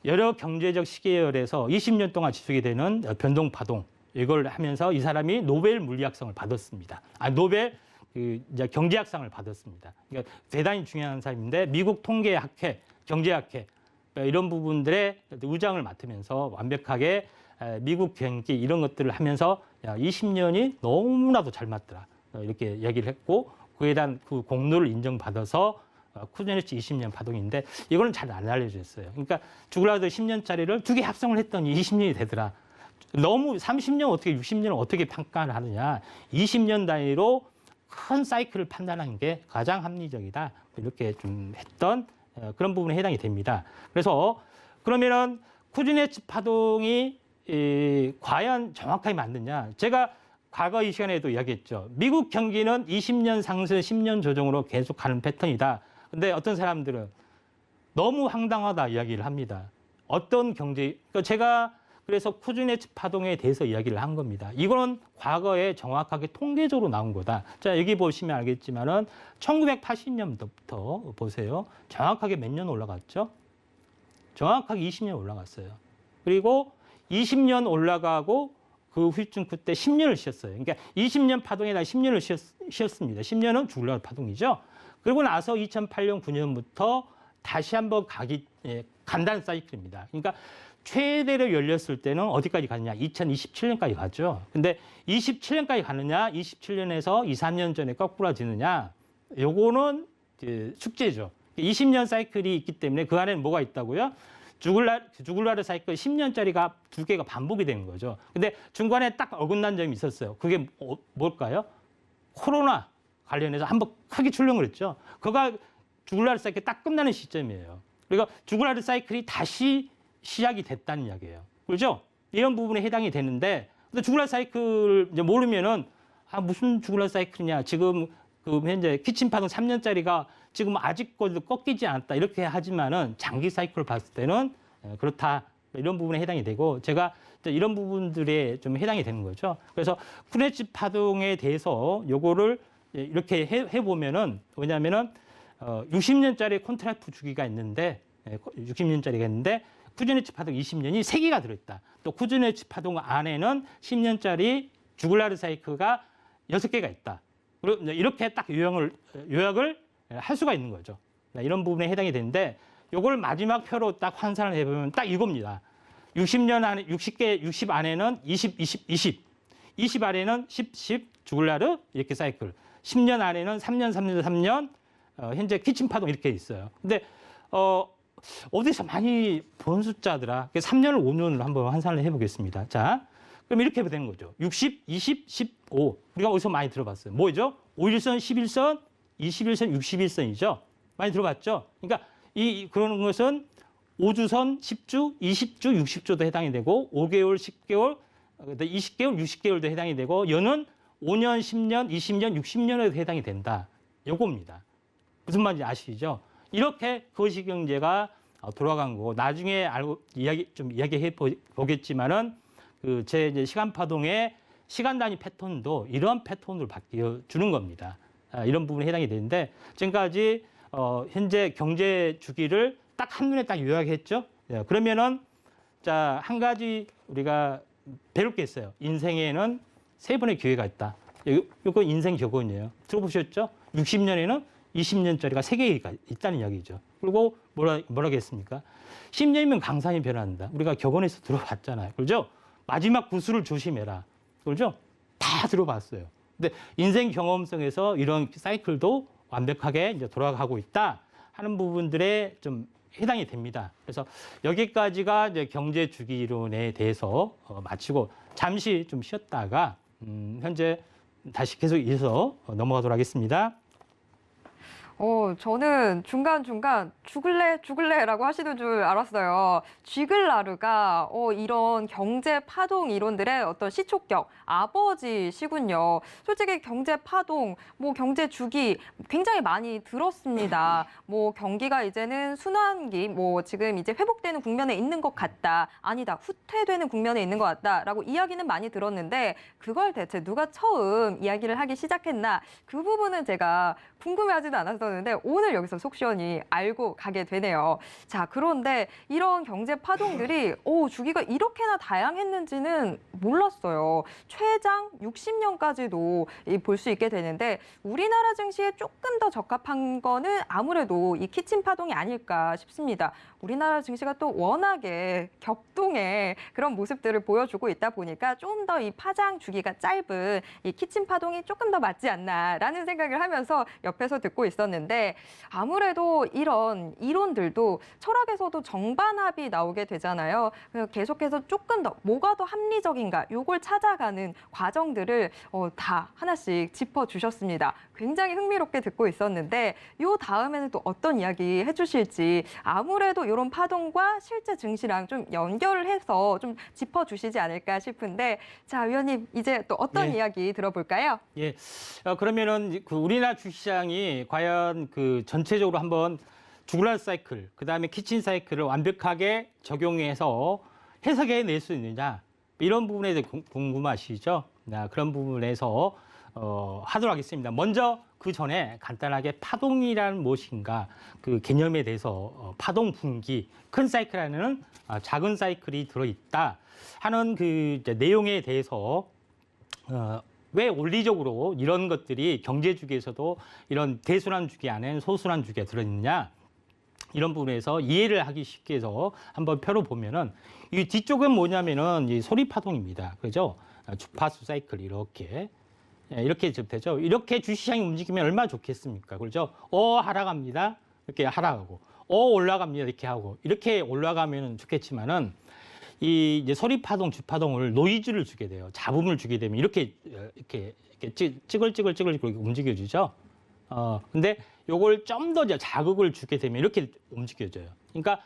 여러 경제적 시계열에서 20년 동안 지속이 되는 변동 파동, 이걸 하면서 이 사람이 노벨 물리학상을 받았습니다. 노벨 경제학상을 받았습니다. 그러니까 대단히 중요한 사람인데 미국 통계학회, 경제학회 이런 부분들의 의장을 맡으면서 완벽하게 미국 경기 이런 것들을 하면서 20년이 너무나도 잘 맞더라 이렇게 얘기를 했고, 그에 대한 그 공로를 인정받아서 쿠즈네츠 20년 파동인데 이거는 잘 안 알려져 있어요. 그러니까 주글라르 10년짜리를 2개 합성을 했더니 20년이 되더라. 너무 30년 어떻게 60년을 어떻게 평가를 하느냐. 20년 단위로 큰 사이클을 판단하는 게 가장 합리적이다. 이렇게 좀 했던 그런 부분에 해당이 됩니다. 그래서 그러면은 쿠즈네츠 파동이 과연 정확하게 맞느냐. 제가 과거 이 시간에도 이야기했죠. 미국 경기는 20년 상승, 10년 조정으로 계속 가는 패턴이다. 근데 어떤 사람들은 너무 황당하다 이야기를 합니다. 어떤 그러니까 제가 그래서 쿠즈네츠 파동에 대해서 이야기를 한 겁니다. 이거는 과거에 정확하게 통계적으로 나온 거다. 자, 여기 보시면 알겠지만은 1980년부터 보세요. 정확하게 몇 년 올라갔죠? 정확하게 20년 올라갔어요. 그리고 20년 올라가고 그 후유증 그때 10년을 쉬었어요. 그러니까 20년 파동에다 10년을 쉬었습니다. 10년은 주글라르 파동이죠. 그리고 나서 2008년, 9년부터 다시 한번 간다는 사이클입니다. 그러니까 최대로 열렸을 때는 어디까지 가느냐? 2027년까지 가죠. 근데 27년까지 가느냐? 27년에서 2, 3년 전에 거꾸라지느냐? 요거는 숙제죠. 20년 사이클이 있기 때문에 그 안에는 뭐가 있다고요? 주글라르 사이클 10년짜리가 2개가 반복이 되는 거죠. 근데 중간에 딱 어긋난 점이 있었어요. 그게 뭘까요? 코로나 관련해서 한번 크게 출렁을 했죠. 그가 주글라르 사이클이 딱 끝나는 시점이에요. 그러니까 주글라르 사이클이 다시 시작이 됐다는 이야기예요. 그렇죠? 이런 부분에 해당이 되는데, 근데 주글라르 사이클 이제 모르면은 무슨 주글라르 사이클이냐? 지금 그 현재 키친 파동 3년짜리가 지금 아직까지도 꺾이지 않았다 이렇게 하지만은 장기 사이클을 봤을 때는 그렇다 이런 부분에 해당이 되고, 제가 이런 부분들에 좀 해당이 되는 거죠. 그래서 쿠즈네츠 파동에 대해서 요거를 이렇게 해보면은 뭐냐면은 60년짜리 콘트라이프 주기가 있는데 60년짜리가 있는데 쿠즈네츠 파동 20년이 3개가 들어있다. 또 쿠즈네츠 파동 안에는 10년짜리 주글라르 사이클가 6개가 있다. 그리고 이렇게 딱 요약을 할 수가 있는 거죠. 이런 부분에 해당이 되는데, 요걸 마지막 표로 딱 환산을 해보면 딱 이겁니다. 60년 안에 60 안에는 20 안에는 10 주글라르 이렇게 사이클. 10년 안에는 3년 현재 키친 파동 이렇게 있어요. 근데 어디서 많이 본 숫자더라. 3년을 5년을 한번 환산을 해보겠습니다. 자, 그럼 이렇게 되는 거죠. 60, 20, 15. 우리가 어디서 많이 들어봤어요. 뭐죠? 5일선, 11선, 21선, 61선이죠. 많이 들어봤죠? 그러니까 그러는 것은 5주선, 10주, 20주, 60주도 해당이 되고 5개월, 10개월, 20개월, 60개월도 해당이 되고 연은 5년, 10년, 20년, 60년에도 해당이 된다. 요겁니다. 무슨 말인지 아시죠? 이렇게 거시경제가 돌아간 거고 나중에 알고 이야기해 보겠지만은 제 이제 시간 파동의 시간 단위 패턴도 이런 패턴으로 바뀌어 주는 겁니다. 이런 부분에 해당이 되는데 지금까지 현재 경제 주기를 딱 한눈에 딱 요약했죠. 그러면은 자, 한 가지 우리가 배울 게 있어요. 인생에는 3번의 기회가 있다. 이거 인생 교훈이에요. 들어보셨죠? 60년에는 20년짜리가 3개가 있다는 이야기죠. 그리고 뭐라겠습니까? 10년이면 강산이 변한다. 우리가 격언에서 들어봤잖아요. 그렇죠? 마지막 구슬을 조심해라. 그렇죠? 다 들어봤어요. 근데 인생 경험성에서 이런 사이클도 완벽하게 이제 돌아가고 있다 하는 부분들에 좀 해당이 됩니다. 그래서 여기까지가 이제 경제 주기 이론에 대해서 마치고 잠시 좀 쉬었다가 현재 다시 계속 이어서 넘어가도록 하겠습니다. 저는 중간중간 죽을래라고 하시는 줄 알았어요. 쥐글라르가 이런 경제 파동 이론들의 어떤 시초격, 아버지시군요. 솔직히 경제 파동, 뭐 경제 주기 굉장히 많이 들었습니다. 뭐 경기가 이제는 순환기, 뭐 지금 이제 회복되는 국면에 있는 것 같다. 아니다, 후퇴되는 국면에 있는 것 같다라고 이야기는 많이 들었는데 그걸 대체 누가 처음 이야기를 하기 시작했나? 그 부분은 제가 궁금해하지도 않았었는데 오늘 여기서 속 시원히 알고 가게 되네요. 자, 그런데 이런 경제 파동들이 주기가 이렇게나 다양했는지는 몰랐어요. 최장 60년까지도 볼 수 있게 되는데 우리나라 증시에 조금 더 적합한 거는 아무래도 이 키친 파동이 아닐까 싶습니다. 우리나라 증시가 또 워낙에 격동의 그런 모습들을 보여주고 있다 보니까 좀 더 이 파장 주기가 짧은 이 키친 파동이 조금 더 맞지 않나라는 생각을 하면서 옆에서 듣고 있었는데 아무래도 이런 이론들도 철학에서도 정반합이 나오게 되잖아요. 계속해서 조금 더 뭐가 더 합리적인가 요걸 찾아가는 과정들을 다 하나씩 짚어주셨습니다. 굉장히 흥미롭게 듣고 있었는데 요 다음에는 또 어떤 이야기 해주실지 아무래도 이런 파동과 실제 증시랑 좀 연결을 해서 좀 짚어주시지 않을까 싶은데 자, 위원님 이제 또 어떤 이야기 들어볼까요? 예, 그러면은 우리나라 주식시장이 과연 전체적으로 한번 주글라 사이클, 그 다음에 키친 사이클을 완벽하게 적용해서 해석해 낼 수 있느냐 이런 부분에 대해 궁금하시죠? 그런 부분에서 하도록 하겠습니다. 먼저 그 전에 간단하게 파동이란 무엇인가 그 개념에 대해서 파동 분기, 큰 사이클에는 작은 사이클이 들어있다 하는 그 내용에 대해서 왜 원리적으로 이런 것들이 경제 주기에서도 이런 대순환 주기 안에는 소순환 주기가 들어있느냐 이런 부분에서 이해를 하기 쉽게 해서 한번 펴보면은 이 뒤쪽은 뭐냐면은 이 소리 파동입니다. 그죠? 주파수 사이클 이렇게 되죠. 이렇게 주시장이 움직이면 얼마나 좋겠습니까? 그렇죠? 하락합니다. 이렇게 하락하고, 올라갑니다. 이렇게 하고, 이렇게 올라가면 좋겠지만은, 이제 소리 파동, 주파동을 노이즈를 주게 돼요. 잡음을 주게 되면 이렇게 찌글찌글 움직여주죠. 근데 요걸 좀 더 자극을 주게 되면 이렇게 움직여져요. 그러니까,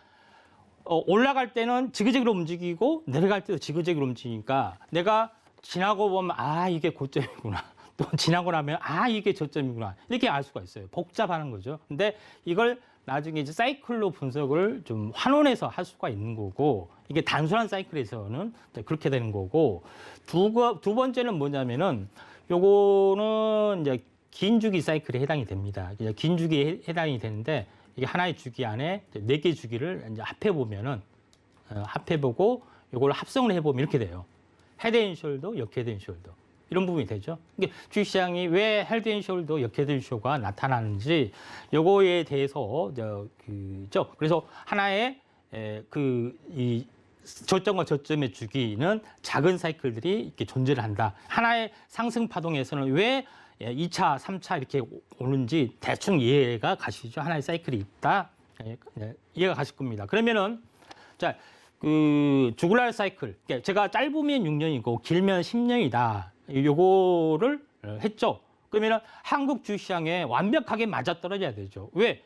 올라갈 때는 지그재그로 움직이고, 내려갈 때도 지그재그로 움직이니까, 내가 지나고 보면 이게 고점이구나. 또 지나고 나면 이게 저점이구나. 이렇게 알 수가 있어요. 복잡한 거죠. 근데 이걸 나중에 이제 사이클로 분석을 좀 환원해서 할 수가 있는 거고 이게 단순한 사이클에서는 그렇게 되는 거고 두 번째는 뭐냐면은 요거는 이제 긴 주기 사이클에 해당이 됩니다. 긴 주기에 해당이 되는데 이게 하나의 주기 안에 4개 주기를 이제 합해보면은 합해보고 요걸 합성을 해보면 이렇게 돼요. 헤드 앤 숄더, 역헤드 앤 숄더. 이런 부분이 되죠. 이게 주식시장이 왜 헤드 앤 숄더, 역헤드 앤 숄더가 나타나는지 요거에 대해서 그래서 하나의 이 저점과 저점의 주기는 작은 사이클들이 이렇게 존재를 한다. 하나의 상승 파동에서는 왜 2차, 3차 이렇게 오는지 대충 이해가 가시죠. 하나의 사이클이 있다. 이해가 가실 겁니다. 그러면은 자, 그 주글라르 사이클. 그러니까 제가 짧으면 6년이고 길면 10년이다. 요거를 했죠. 그러면은 한국 주시장에 완벽하게 맞아떨어져야 되죠. 왜?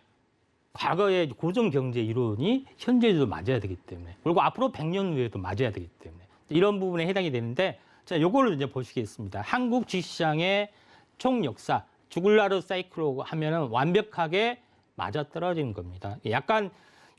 과거의 고정 경제 이론이 현재에도 맞아야 되기 때문에, 그리고 앞으로 100년 후에도 맞아야 되기 때문에 이런 부분에 해당이 되는데, 자, 요거를 이제 보시겠습니다. 한국 주식시장의 총 역사, 주글라르 사이클로 하면은 완벽하게 맞아떨어지는 겁니다. 약간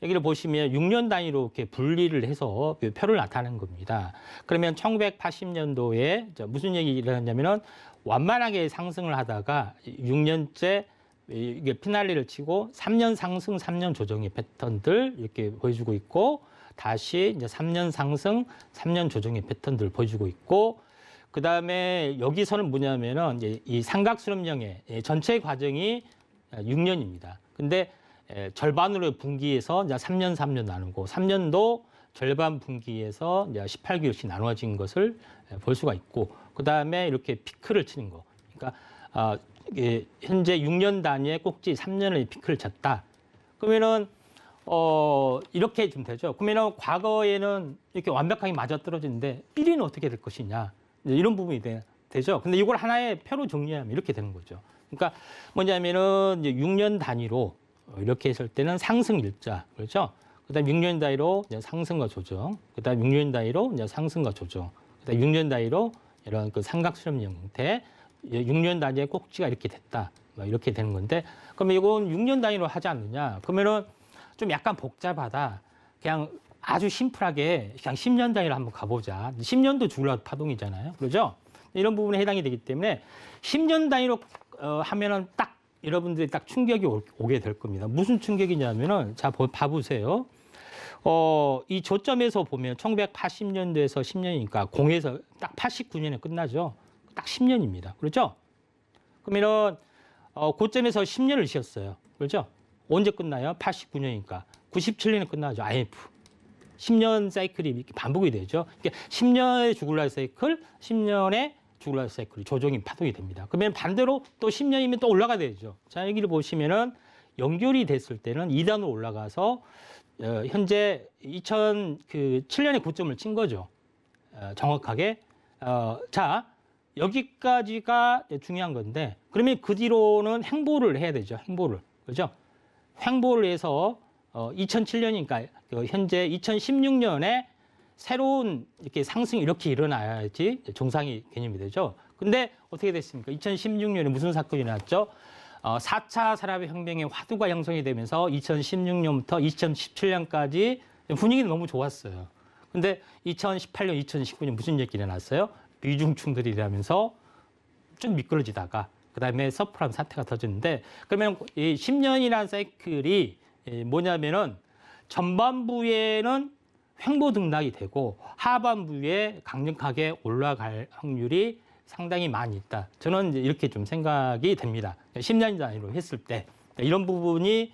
여기를 보시면 6년 단위로 이렇게 분리를 해서 표를 나타내는 겁니다. 그러면 1980년도에 무슨 얘기를 하냐면은 완만하게 상승을 하다가 6년째 이게 피날레를 치고 3년 상승, 3년 조정의 패턴들 이렇게 보여주고 있고, 다시 이제 3년 상승, 3년 조정의 패턴들 보여주고 있고, 그 다음에 여기서는 뭐냐면은 이제 이 삼각수렴령의 전체 과정이 6년입니다. 근데 절반으로 분기해서 이제 3년, 3년 나누고, 3년도 절반 분기에서 이제 18개월씩 나누어진 것을 볼 수가 있고, 그 다음에 이렇게 피크를 치는 거. 그러니까 현재 6년 단위의 꼭지 3년의 피크를 쳤다. 그러면은 이렇게 좀 되죠. 그러면은 과거에는 이렇게 완벽하게 맞아떨어지는데 삐리는 어떻게 될 것이냐, 이런 부분이 되죠. 근데 이걸 하나의 표로 정리하면 이렇게 되는 거죠. 그러니까 뭐냐면은 이제 6년 단위로 이렇게 했을 때는 상승 일자, 그렇죠? 그다음 6년 단위로 이제 상승과 조정, 그다음 6년 단위로 이제 상승과 조정, 그다음 6년 단위로 이런 그 삼각수렴형 형태, 6년 단위의 꼭지가 이렇게 됐다, 이렇게 되는 건데, 그러면 이건 6년 단위로 하지 않느냐? 그러면은 좀 약간 복잡하다. 그냥 아주 심플하게 그냥 10년 단위로 한번 가보자. 10년도 주글라르 파동이잖아요, 그렇죠? 이런 부분에 해당이 되기 때문에 10년 단위로 하면은 딱 여러분들이 딱 충격이 오게 될 겁니다. 무슨 충격이냐면은, 자, 봐보세요. 이 저점에서 보면 1980년도에서 10년이니까 공에서 딱 89년에 끝나죠. 딱 10년입니다. 그렇죠? 그러면은 고점에서 10년을 쉬었어요. 그렇죠? 언제 끝나요? 89년이니까 97년에 끝나죠. IMF. 10년 사이클이 이렇게 반복이 되죠. 그러니까 10년의 주글라르 사이클, 10년의 주글라르 사이클이 조정이 파동이 됩니다. 그러면 반대로 또 10년이면 또 올라가야 되죠. 자, 여기를 보시면은 연결이 됐을 때는 2단으로 올라가서 현재 2007년에 고점을 친 거죠. 정확하게. 자, 여기까지가 중요한 건데, 그러면 그 뒤로는 행보를 해야 되죠. 행보를. 그죠? 행보를 해서 2007년이니까 현재 2016년에 새로운 이렇게 상승이 이렇게 일어나야지 정상이 개념이 되죠. 근데 어떻게 됐습니까? 2016년에 무슨 사건이 났죠? 4차 산업혁명의 화두가 형성이 되면서 2016년부터 2017년까지 분위기는 너무 좋았어요. 근데 2018년, 2019년 무슨 얘기가 났어요? 미중 충돌이 되면서 좀 미끄러지다가 그다음에 서프라임 사태가 터졌는데, 그러면 이 10년이라는 사이클이 뭐냐면은 전반부에는 횡보 등락이 되고 하반부에 강력하게 올라갈 확률이 상당히 많이 있다. 저는 이제 이렇게 좀 생각이 됩니다. 10년 단위로 했을 때 이런 부분이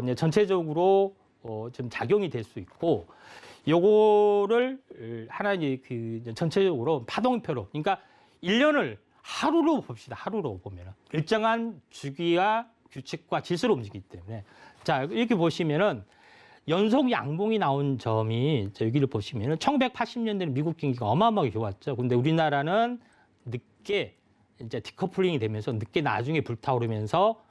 이제 전체적으로 좀 작용이 될 수 있고, 요거를 하나 이제 그 전체적으로 파동표로, 그러니까 1년을 하루로 봅시다. 하루로 보면은 일정한 주기와 규칙과 질서로 움직이기 때문에, 자, 이렇게 보시면은 연속 양봉이 나온 점이, 여기를 보시면은 1980년대는 미국 경기가 어마어마하게 좋았죠. 근데 우리나라는 늦게 이제 디커플링이 되면서 늦게 나중에 불타오르면서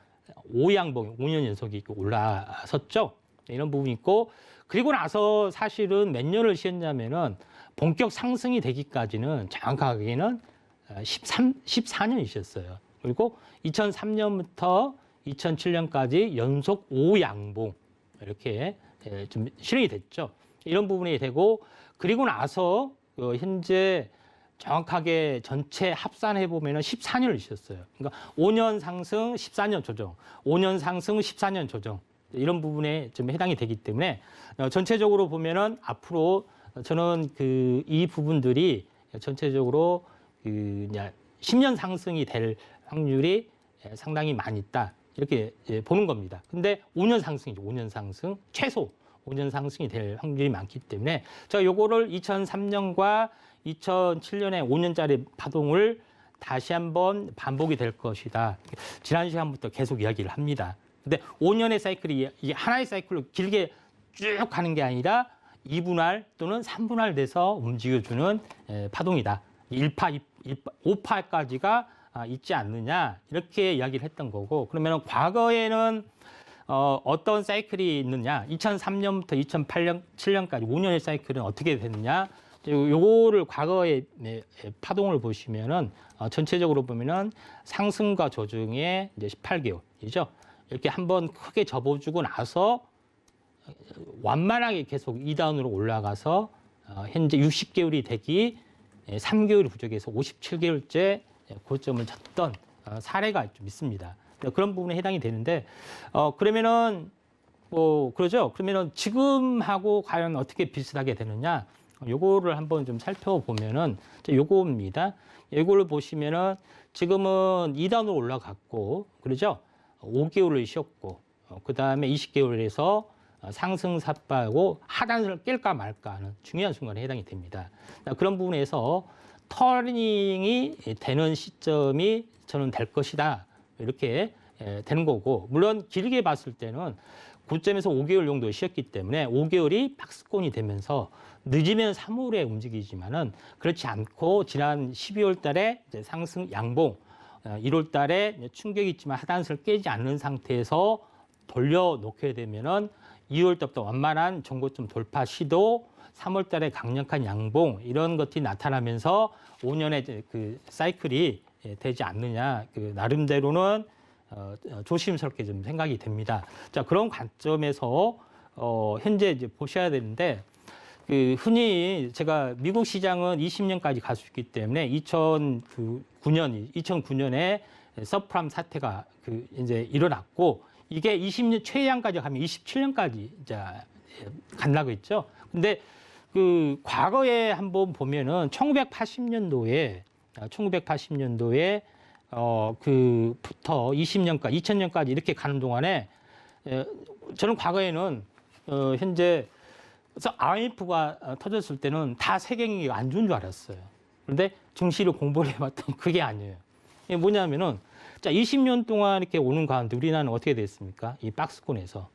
5양봉, 5년 연속이 올라섰죠. 이런 부분이 있고, 그리고 나서 사실은 몇 년을 쉬었냐면은 본격 상승이 되기까지는 정확하게는 14년이 쉬었어요. 그리고 2003년부터 2007년까지 연속 5양봉 이렇게 좀 실행이 됐죠. 이런 부분이 되고, 그리고 나서 현재 정확하게 전체 합산해 보면은 14년을 쉬었어요. 그러니까 5년 상승, 14년 조정, 5년 상승, 14년 조정, 이런 부분에 좀 해당이 되기 때문에 전체적으로 보면은 앞으로 저는 이 부분들이 전체적으로 10년 상승이 될 확률이 상당히 많이 있다, 이렇게 보는 겁니다. 근데 5년 상승이죠. 5년 상승, 최소 5년 상승이 될 확률이 많기 때문에 제가 요거를 2003년과 2007년에 5년짜리 파동을 다시 한번 반복이 될 것이다. 지난 시간부터 계속 이야기를 합니다. 근데 5년의 사이클이 이게 하나의 사이클로 길게 쭉 가는 게 아니라 2분할 또는 3분할 돼서 움직여주는 파동이다. 1파, 5파까지가 있지 않느냐 이렇게 이야기를 했던 거고 그러면 과거에는 어떤 사이클이 있느냐 2003년부터 2008년, 7년까지 5년의 사이클은 어떻게 됐느냐 요거를 과거의 파동을 보시면은 전체적으로 보면은 상승과 조정의 이제 18개월이죠. 이렇게 한번 크게 접어주고 나서 완만하게 계속 2단으로 올라가서 현재 60개월이 되기 3개월이 부족해서 57개월째 고점을 쳤던 사례가 좀 있습니다. 그런 부분에 해당이 되는데 그러면은 뭐 그러죠. 그러면은 지금하고 과연 어떻게 비슷하게 되느냐? 요거를 한번 좀 살펴보면은 요거입니다. 요거를 보시면은 지금은 2단으로 올라갔고 그러죠. 5개월을 쉬었고 그다음에 20개월에서 상승 삿바하고 하단을 깰까 말까 하는 중요한 순간에 해당이 됩니다. 그런 부분에서 터닝이 되는 시점이 저는 될 것이다. 이렇게 되는 거고 물론 길게 봤을 때는 9점에서 5개월 정도 쉬었기 때문에 5개월이 박스권이 되면서 늦으면 3월에 움직이지만은 그렇지 않고 지난 12월 달에 이제 상승 양봉 1월 달에 충격이 있지만 하단선을 깨지 않는 상태에서 돌려놓게 되면은 2월 달부터 완만한 전고점 돌파 시도 3월 달에 강력한 양봉 이런 것들이 나타나면서 5년의 그 사이클이 되지 않느냐 그 나름대로는 조심스럽게 좀 생각이 됩니다. 자 그런 관점에서 현재 이제 보셔야 되는데 그 흔히 제가 미국 시장은 20년까지 갈 수 있기 때문에 2009년에 서프라임 사태가 그 이제 일어났고 이게 20년 최양까지 가면 27년까지 이제 간다고 했죠. 근데 그 과거에 한번 보면은 1980년도에 그부터 20년까지 2000년까지 이렇게 가는 동안에 저는 과거에는 현재 그래서 IMF가 터졌을 때는 다 세경이 안 좋은 줄 알았어요. 그런데 증시를 공부를 해봤더니 그게 아니에요. 이게 뭐냐면은 자 20년 동안 이렇게 오는 가운데 우리나라는 어떻게 됐습니까? 이 박스권에서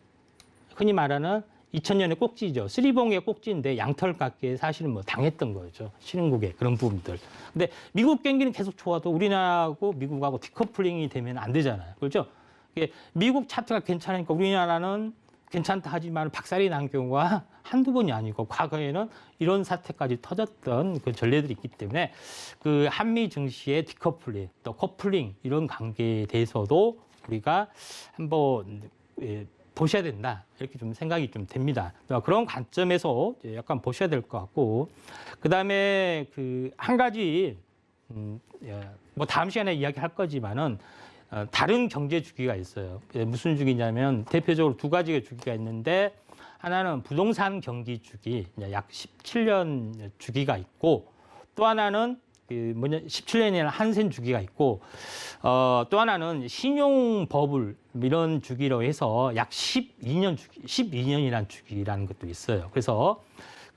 흔히 말하는 2000년의 꼭지죠. 쓰리봉의 꼭지인데 양털 깎기에 사실은 뭐 당했던 거죠. 신흥국의 그런 부분들. 근데 미국 경기는 계속 좋아도 우리나라하고 미국하고 디커플링이 되면 안 되잖아요. 그렇죠? 이게 미국 차트가 괜찮으니까 우리나라는 괜찮다 하지만 박살이 난 경우가 한두 번이 아니고 과거에는 이런 사태까지 터졌던 그 전례들이 있기 때문에 그 한미 증시의 디커플링 또 커플링 이런 관계에 대해서도 우리가 한번 보셔야 된다 이렇게 좀 생각이 좀 됩니다. 그런 관점에서 약간 보셔야 될 것 같고 그 다음에 그 한 가지 뭐 다음 시간에 이야기할 거지만은 다른 경제 주기가 있어요. 무슨 주기냐면 대표적으로 두 가지의 주기가 있는데 하나는 부동산 경기 주기 약 17년 주기가 있고 또 하나는 17년이라는 한센 주기가 있고 또 하나는 신용 버블 이런 주기로 해서 약 12년 주기, 12년이라는 주기라는 것도 있어요. 그래서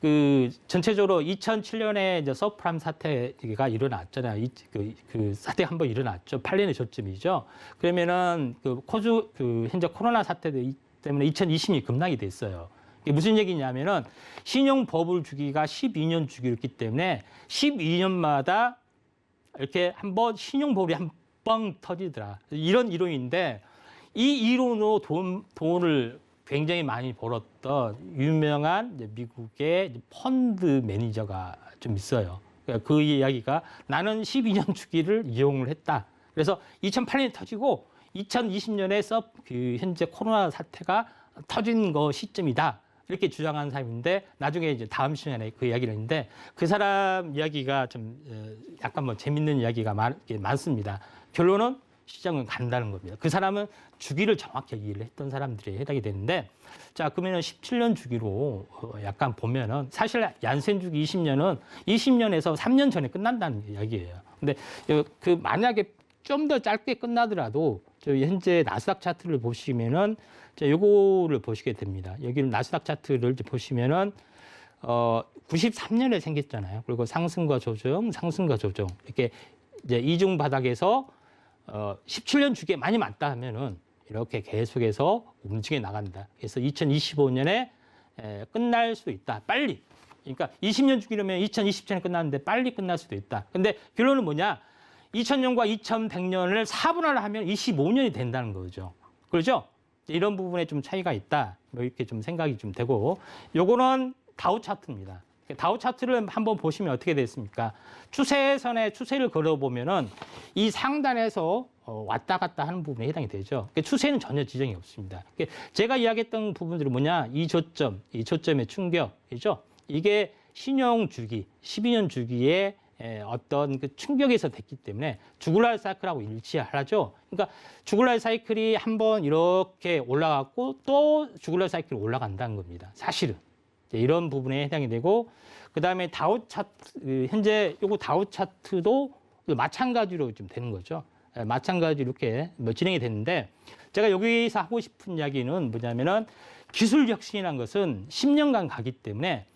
그 전체적으로 2007년에 이제 서프라임 사태가 일어났잖아요. 그 사태가 한번 일어났죠. 8년의 저점이죠. 그러면은 그 현재 코로나 사태 때문에 2020년이 급락이 됐어요. 이게 무슨 얘기냐면은 신용 버블 주기가 12년 주기였기 때문에 12년마다 이렇게 한번 신용 버블이 한 뻥 터지더라. 이런 이론인데 이 이론으로 돈을 굉장히 많이 벌었던 유명한 미국의 펀드 매니저가 좀 있어요. 그 이야기가 나는 12년 주기를 이용을 했다. 그래서 2008년에 터지고 2020년에 그 현재 코로나 사태가 터진 거 시점이다. 이렇게 주장한 사람인데 나중에 이제 다음 시간에 그 이야기를 했는데 그 사람 이야기가 좀 약간 뭐 재밌는 이야기가 많습니다. 결론은 시장은 간다는 겁니다. 그 사람은 주기를 정확히 이해를 했던 사람들이 해당이 되는데 자 그러면 17년 주기로 약간 보면은 사실 얀센 주기 20년은 20년에서 3년 전에 끝난다는 이야기예요. 근데 그 만약에 좀 더 짧게 끝나더라도 저희 현재 나스닥 차트를 보시면은 요거를 보시게 됩니다. 여기는 나스닥 차트를 보시면은 93년에 생겼잖아요. 그리고 상승과 조정 이렇게 이제 이중 바닥에서 17년 주기에 많이 맞다 하면은 이렇게 계속해서 움직여 나간다. 그래서 2025년에 끝날 수도 있다. 빨리. 그러니까 20년 주기라면 2027년에 끝났는데 빨리 끝날 수도 있다. 근데 결론은 뭐냐? 2000년과 2100년을 4분할 하면 25년이 된다는 거죠. 그렇죠? 이런 부분에 좀 차이가 있다. 뭐 이렇게 좀 생각이 좀 되고, 요거는 다우 차트입니다. 다우 차트를 한번 보시면 어떻게 됐습니까? 추세선에 추세를 걸어보면은 이 상단에서 왔다 갔다 하는 부분에 해당이 되죠. 추세는 전혀 지정이 없습니다. 제가 이야기했던 부분들이 뭐냐? 이 저점의 충격이죠. 이게 신용 주기, 12년 주기에 어떤 그 충격에서 됐기 때문에 주글날 사이클하고 일치하죠. 그러니까 주글날 사이클이 한번 이렇게 올라갔고 또 주글날 사이클이 올라간다는 겁니다. 사실은 이런 부분에 해당이 되고, 그다음에 다우 차트, 현재 요거 다우 차트도 마찬가지로 좀 되는 거죠. 마찬가지로 이렇게 진행이 됐는데, 제가 여기서 하고 싶은 이야기는 뭐냐면은 기술 혁신이라는 것은 10년간 가기 때문에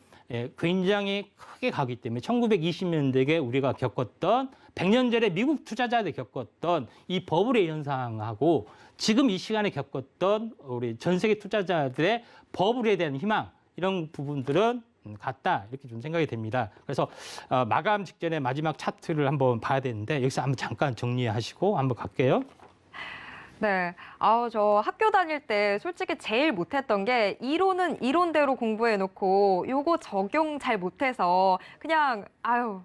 굉장히 크게 가기 때문에 1920년대에 우리가 겪었던 100년 전에 미국 투자자들이 겪었던 이 버블의 현상하고 지금 이 시간에 겪었던 우리 전 세계 투자자들의 버블에 대한 희망, 이런 부분들은 같다, 이렇게 좀 생각이 됩니다. 그래서 마감 직전에 마지막 차트를 한번 봐야 되는데 여기서 한번 잠깐 정리하시고 한번 갈게요. 네. 저 학교 다닐 때 솔직히 제일 못했던 게 이론은 이론대로 공부해놓고 요거 적용 잘 못해서 그냥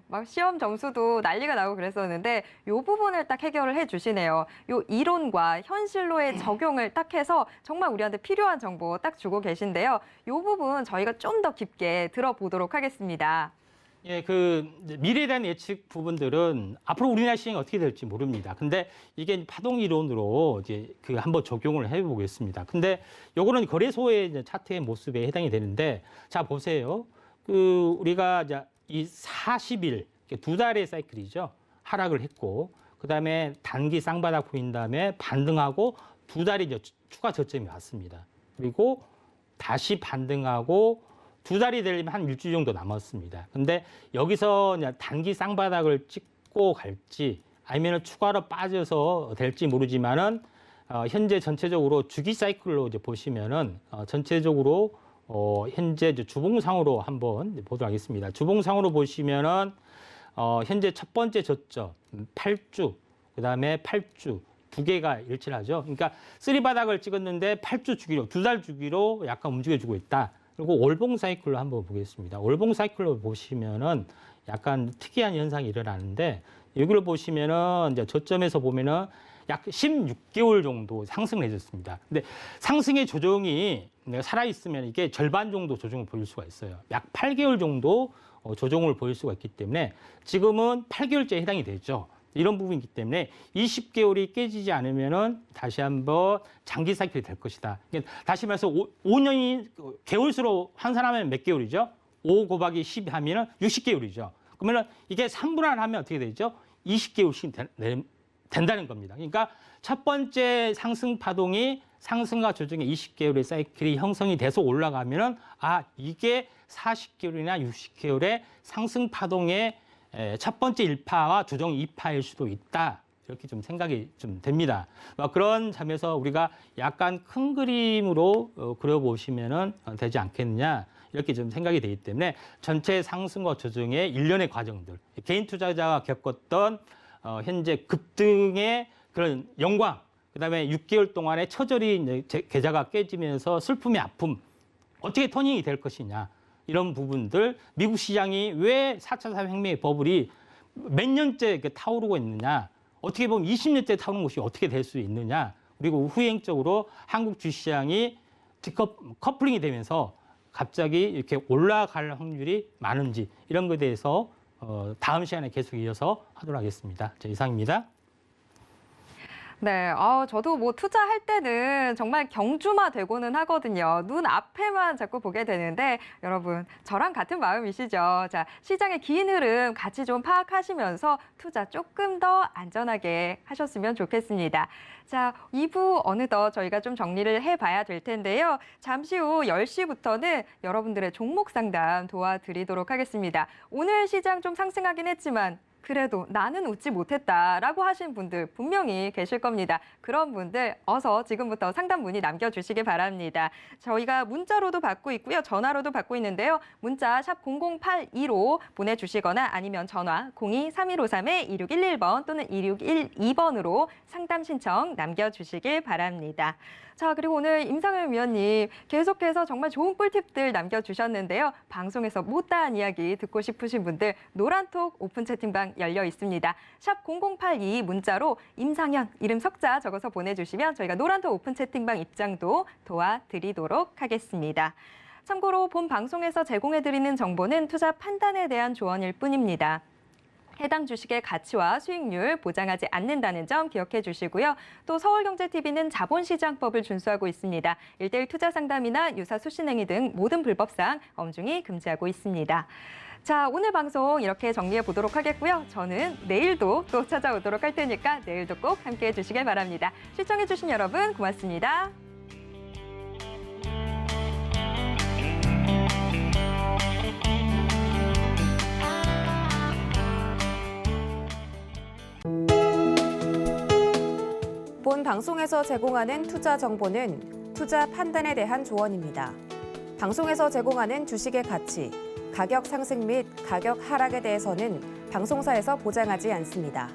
막 시험 점수도 난리가 나고 그랬었는데 요 부분을 딱 해결을 해주시네요. 요 이론과 현실로의 적용을 딱 해서 정말 우리한테 필요한 정보 딱 주고 계신데요. 요 부분 저희가 좀 더 깊게 들어보도록 하겠습니다. 예, 미래에 대한 예측 부분들은 앞으로 우리나라 시장이 어떻게 될지 모릅니다. 근데 이게 파동 이론으로 이제 한번 적용을 해보겠습니다. 근데 요거는 거래소의 이제 차트의 모습에 해당이 되는데, 자, 보세요. 우리가 이제 이 40일, 두 달의 사이클이죠. 하락을 했고, 그 다음에 단기 쌍바닥 보인 다음에 반등하고 두 달이 이제 추가 저점이 왔습니다. 그리고 다시 반등하고 두 달이 되려면 한 일주일 정도 남았습니다. 근데 여기서 단기 쌍바닥을 찍고 갈지 아니면 추가로 빠져서 될지 모르지만은 현재 전체적으로 주기 사이클로 이제 보시면은 전체적으로 현재 주봉상으로 한번 보도록 하겠습니다. 주봉상으로 보시면은 현재 첫 번째 저점 8주, 그다음에 8주 두 개가 일치를 하죠. 그러니까 쓰리바닥을 찍었는데 8주 주기로, 두 달 주기로 약간 움직여주고 있다. 그리고 월봉 사이클로 한번 보겠습니다. 월봉 사이클로 보시면은 약간 특이한 현상이 일어나는데, 여기를 보시면은 이제 저점에서 보면은 약 16개월 정도 상승을 해줬습니다. 근데 상승의 조정이 살아있으면 이게 절반 정도 조정을 보일 수가 있어요. 약 8개월 정도 조정을 보일 수가 있기 때문에 지금은 8개월째에 해당이 되죠. 이런 부분이기 때문에 20개월이 깨지지 않으면은 다시 한번 장기 사이클이 될 것이다. 다시 말해서 5년이 개월수로 환산하면 몇 개월이죠? 5 곱하기 10 하면은 60개월이죠. 그러면은 이게 3분할 하면 어떻게 되죠? 20개월씩 된다는 겁니다. 그러니까 첫 번째 상승 파동이 상승과 조정의 20개월의 사이클이 형성이 돼서 올라가면은 이게 40개월이나 60개월의 상승 파동의 첫 번째 1파와 조정 2파일 수도 있다. 이렇게 좀 생각이 좀 됩니다. 그런 점에서 우리가 약간 큰 그림으로 그려보시면은 되지 않겠느냐. 이렇게 좀 생각이 되기 때문에 전체 상승과 조정의 일련의 과정들, 개인 투자자가 겪었던 현재 급등의 그런 영광, 그다음에 6개월 동안에 처절히 이제 계좌가 깨지면서 슬픔의 아픔, 어떻게 터닝이 될 것이냐. 이런 부분들, 미국 시장이 왜 4차 산업혁명의 버블이 몇 년째 타오르고 있느냐, 어떻게 보면 20년째 타오르는 것이 어떻게 될 수 있느냐, 그리고 후행적으로 한국 주시장이 커플링이 되면서 갑자기 이렇게 올라갈 확률이 많은지, 이런 것에 대해서 다음 시간에 계속 이어서 하도록 하겠습니다. 이상입니다. 네, 저도 뭐 투자할 때는 정말 경주마되고는 하거든요. 눈 앞에만 자꾸 보게 되는데 여러분 저랑 같은 마음이시죠? 자, 시장의 긴 흐름 같이 좀 파악하시면서 투자 조금 더 안전하게 하셨으면 좋겠습니다. 자, 2부 어느덧 저희가 좀 정리를 해봐야 될 텐데요. 잠시 후 10시부터는 여러분들의 종목 상담 도와드리도록 하겠습니다. 오늘 시장 좀 상승하긴 했지만 그래도 나는 웃지 못했다라고 하신 분들 분명히 계실 겁니다. 그런 분들 어서 지금부터 상담 문의 남겨주시기 바랍니다. 저희가 문자로도 받고 있고요. 전화로도 받고 있는데요. 문자 샵 0082로 보내주시거나 아니면 전화 02-3153-2611번 또는 2612번으로 상담 신청 남겨주시길 바랍니다. 자, 그리고 오늘 임상현 위원님 계속해서 정말 좋은 꿀팁들 남겨주셨는데요. 방송에서 못다한 이야기 듣고 싶으신 분들 노란톡 오픈 채팅방 열려 있습니다. 샵 0082 문자로 임상현 이름 석자 적어서 보내주시면 저희가 노란톡 오픈 채팅방 입장도 도와드리도록 하겠습니다. 참고로 본 방송에서 제공해드리는 정보는 투자 판단에 대한 조언일 뿐입니다. 해당 주식의 가치와 수익률 보장하지 않는다는 점 기억해 주시고요. 또 서울경제TV는 자본시장법을 준수하고 있습니다. 1:1 투자 상담이나 유사 수신행위 등 모든 불법상 엄중히 금지하고 있습니다. 자, 오늘 방송 이렇게 정리해 보도록 하겠고요. 저는 내일도 또 찾아오도록 할 테니까 내일도 꼭 함께해 주시길 바랍니다. 시청해 주신 여러분 고맙습니다. 본 방송에서 제공하는 투자 정보는 투자 판단에 대한 조언입니다. 방송에서 제공하는 주식의 가치, 가격 상승 및 가격 하락에 대해서는 방송사에서 보장하지 않습니다.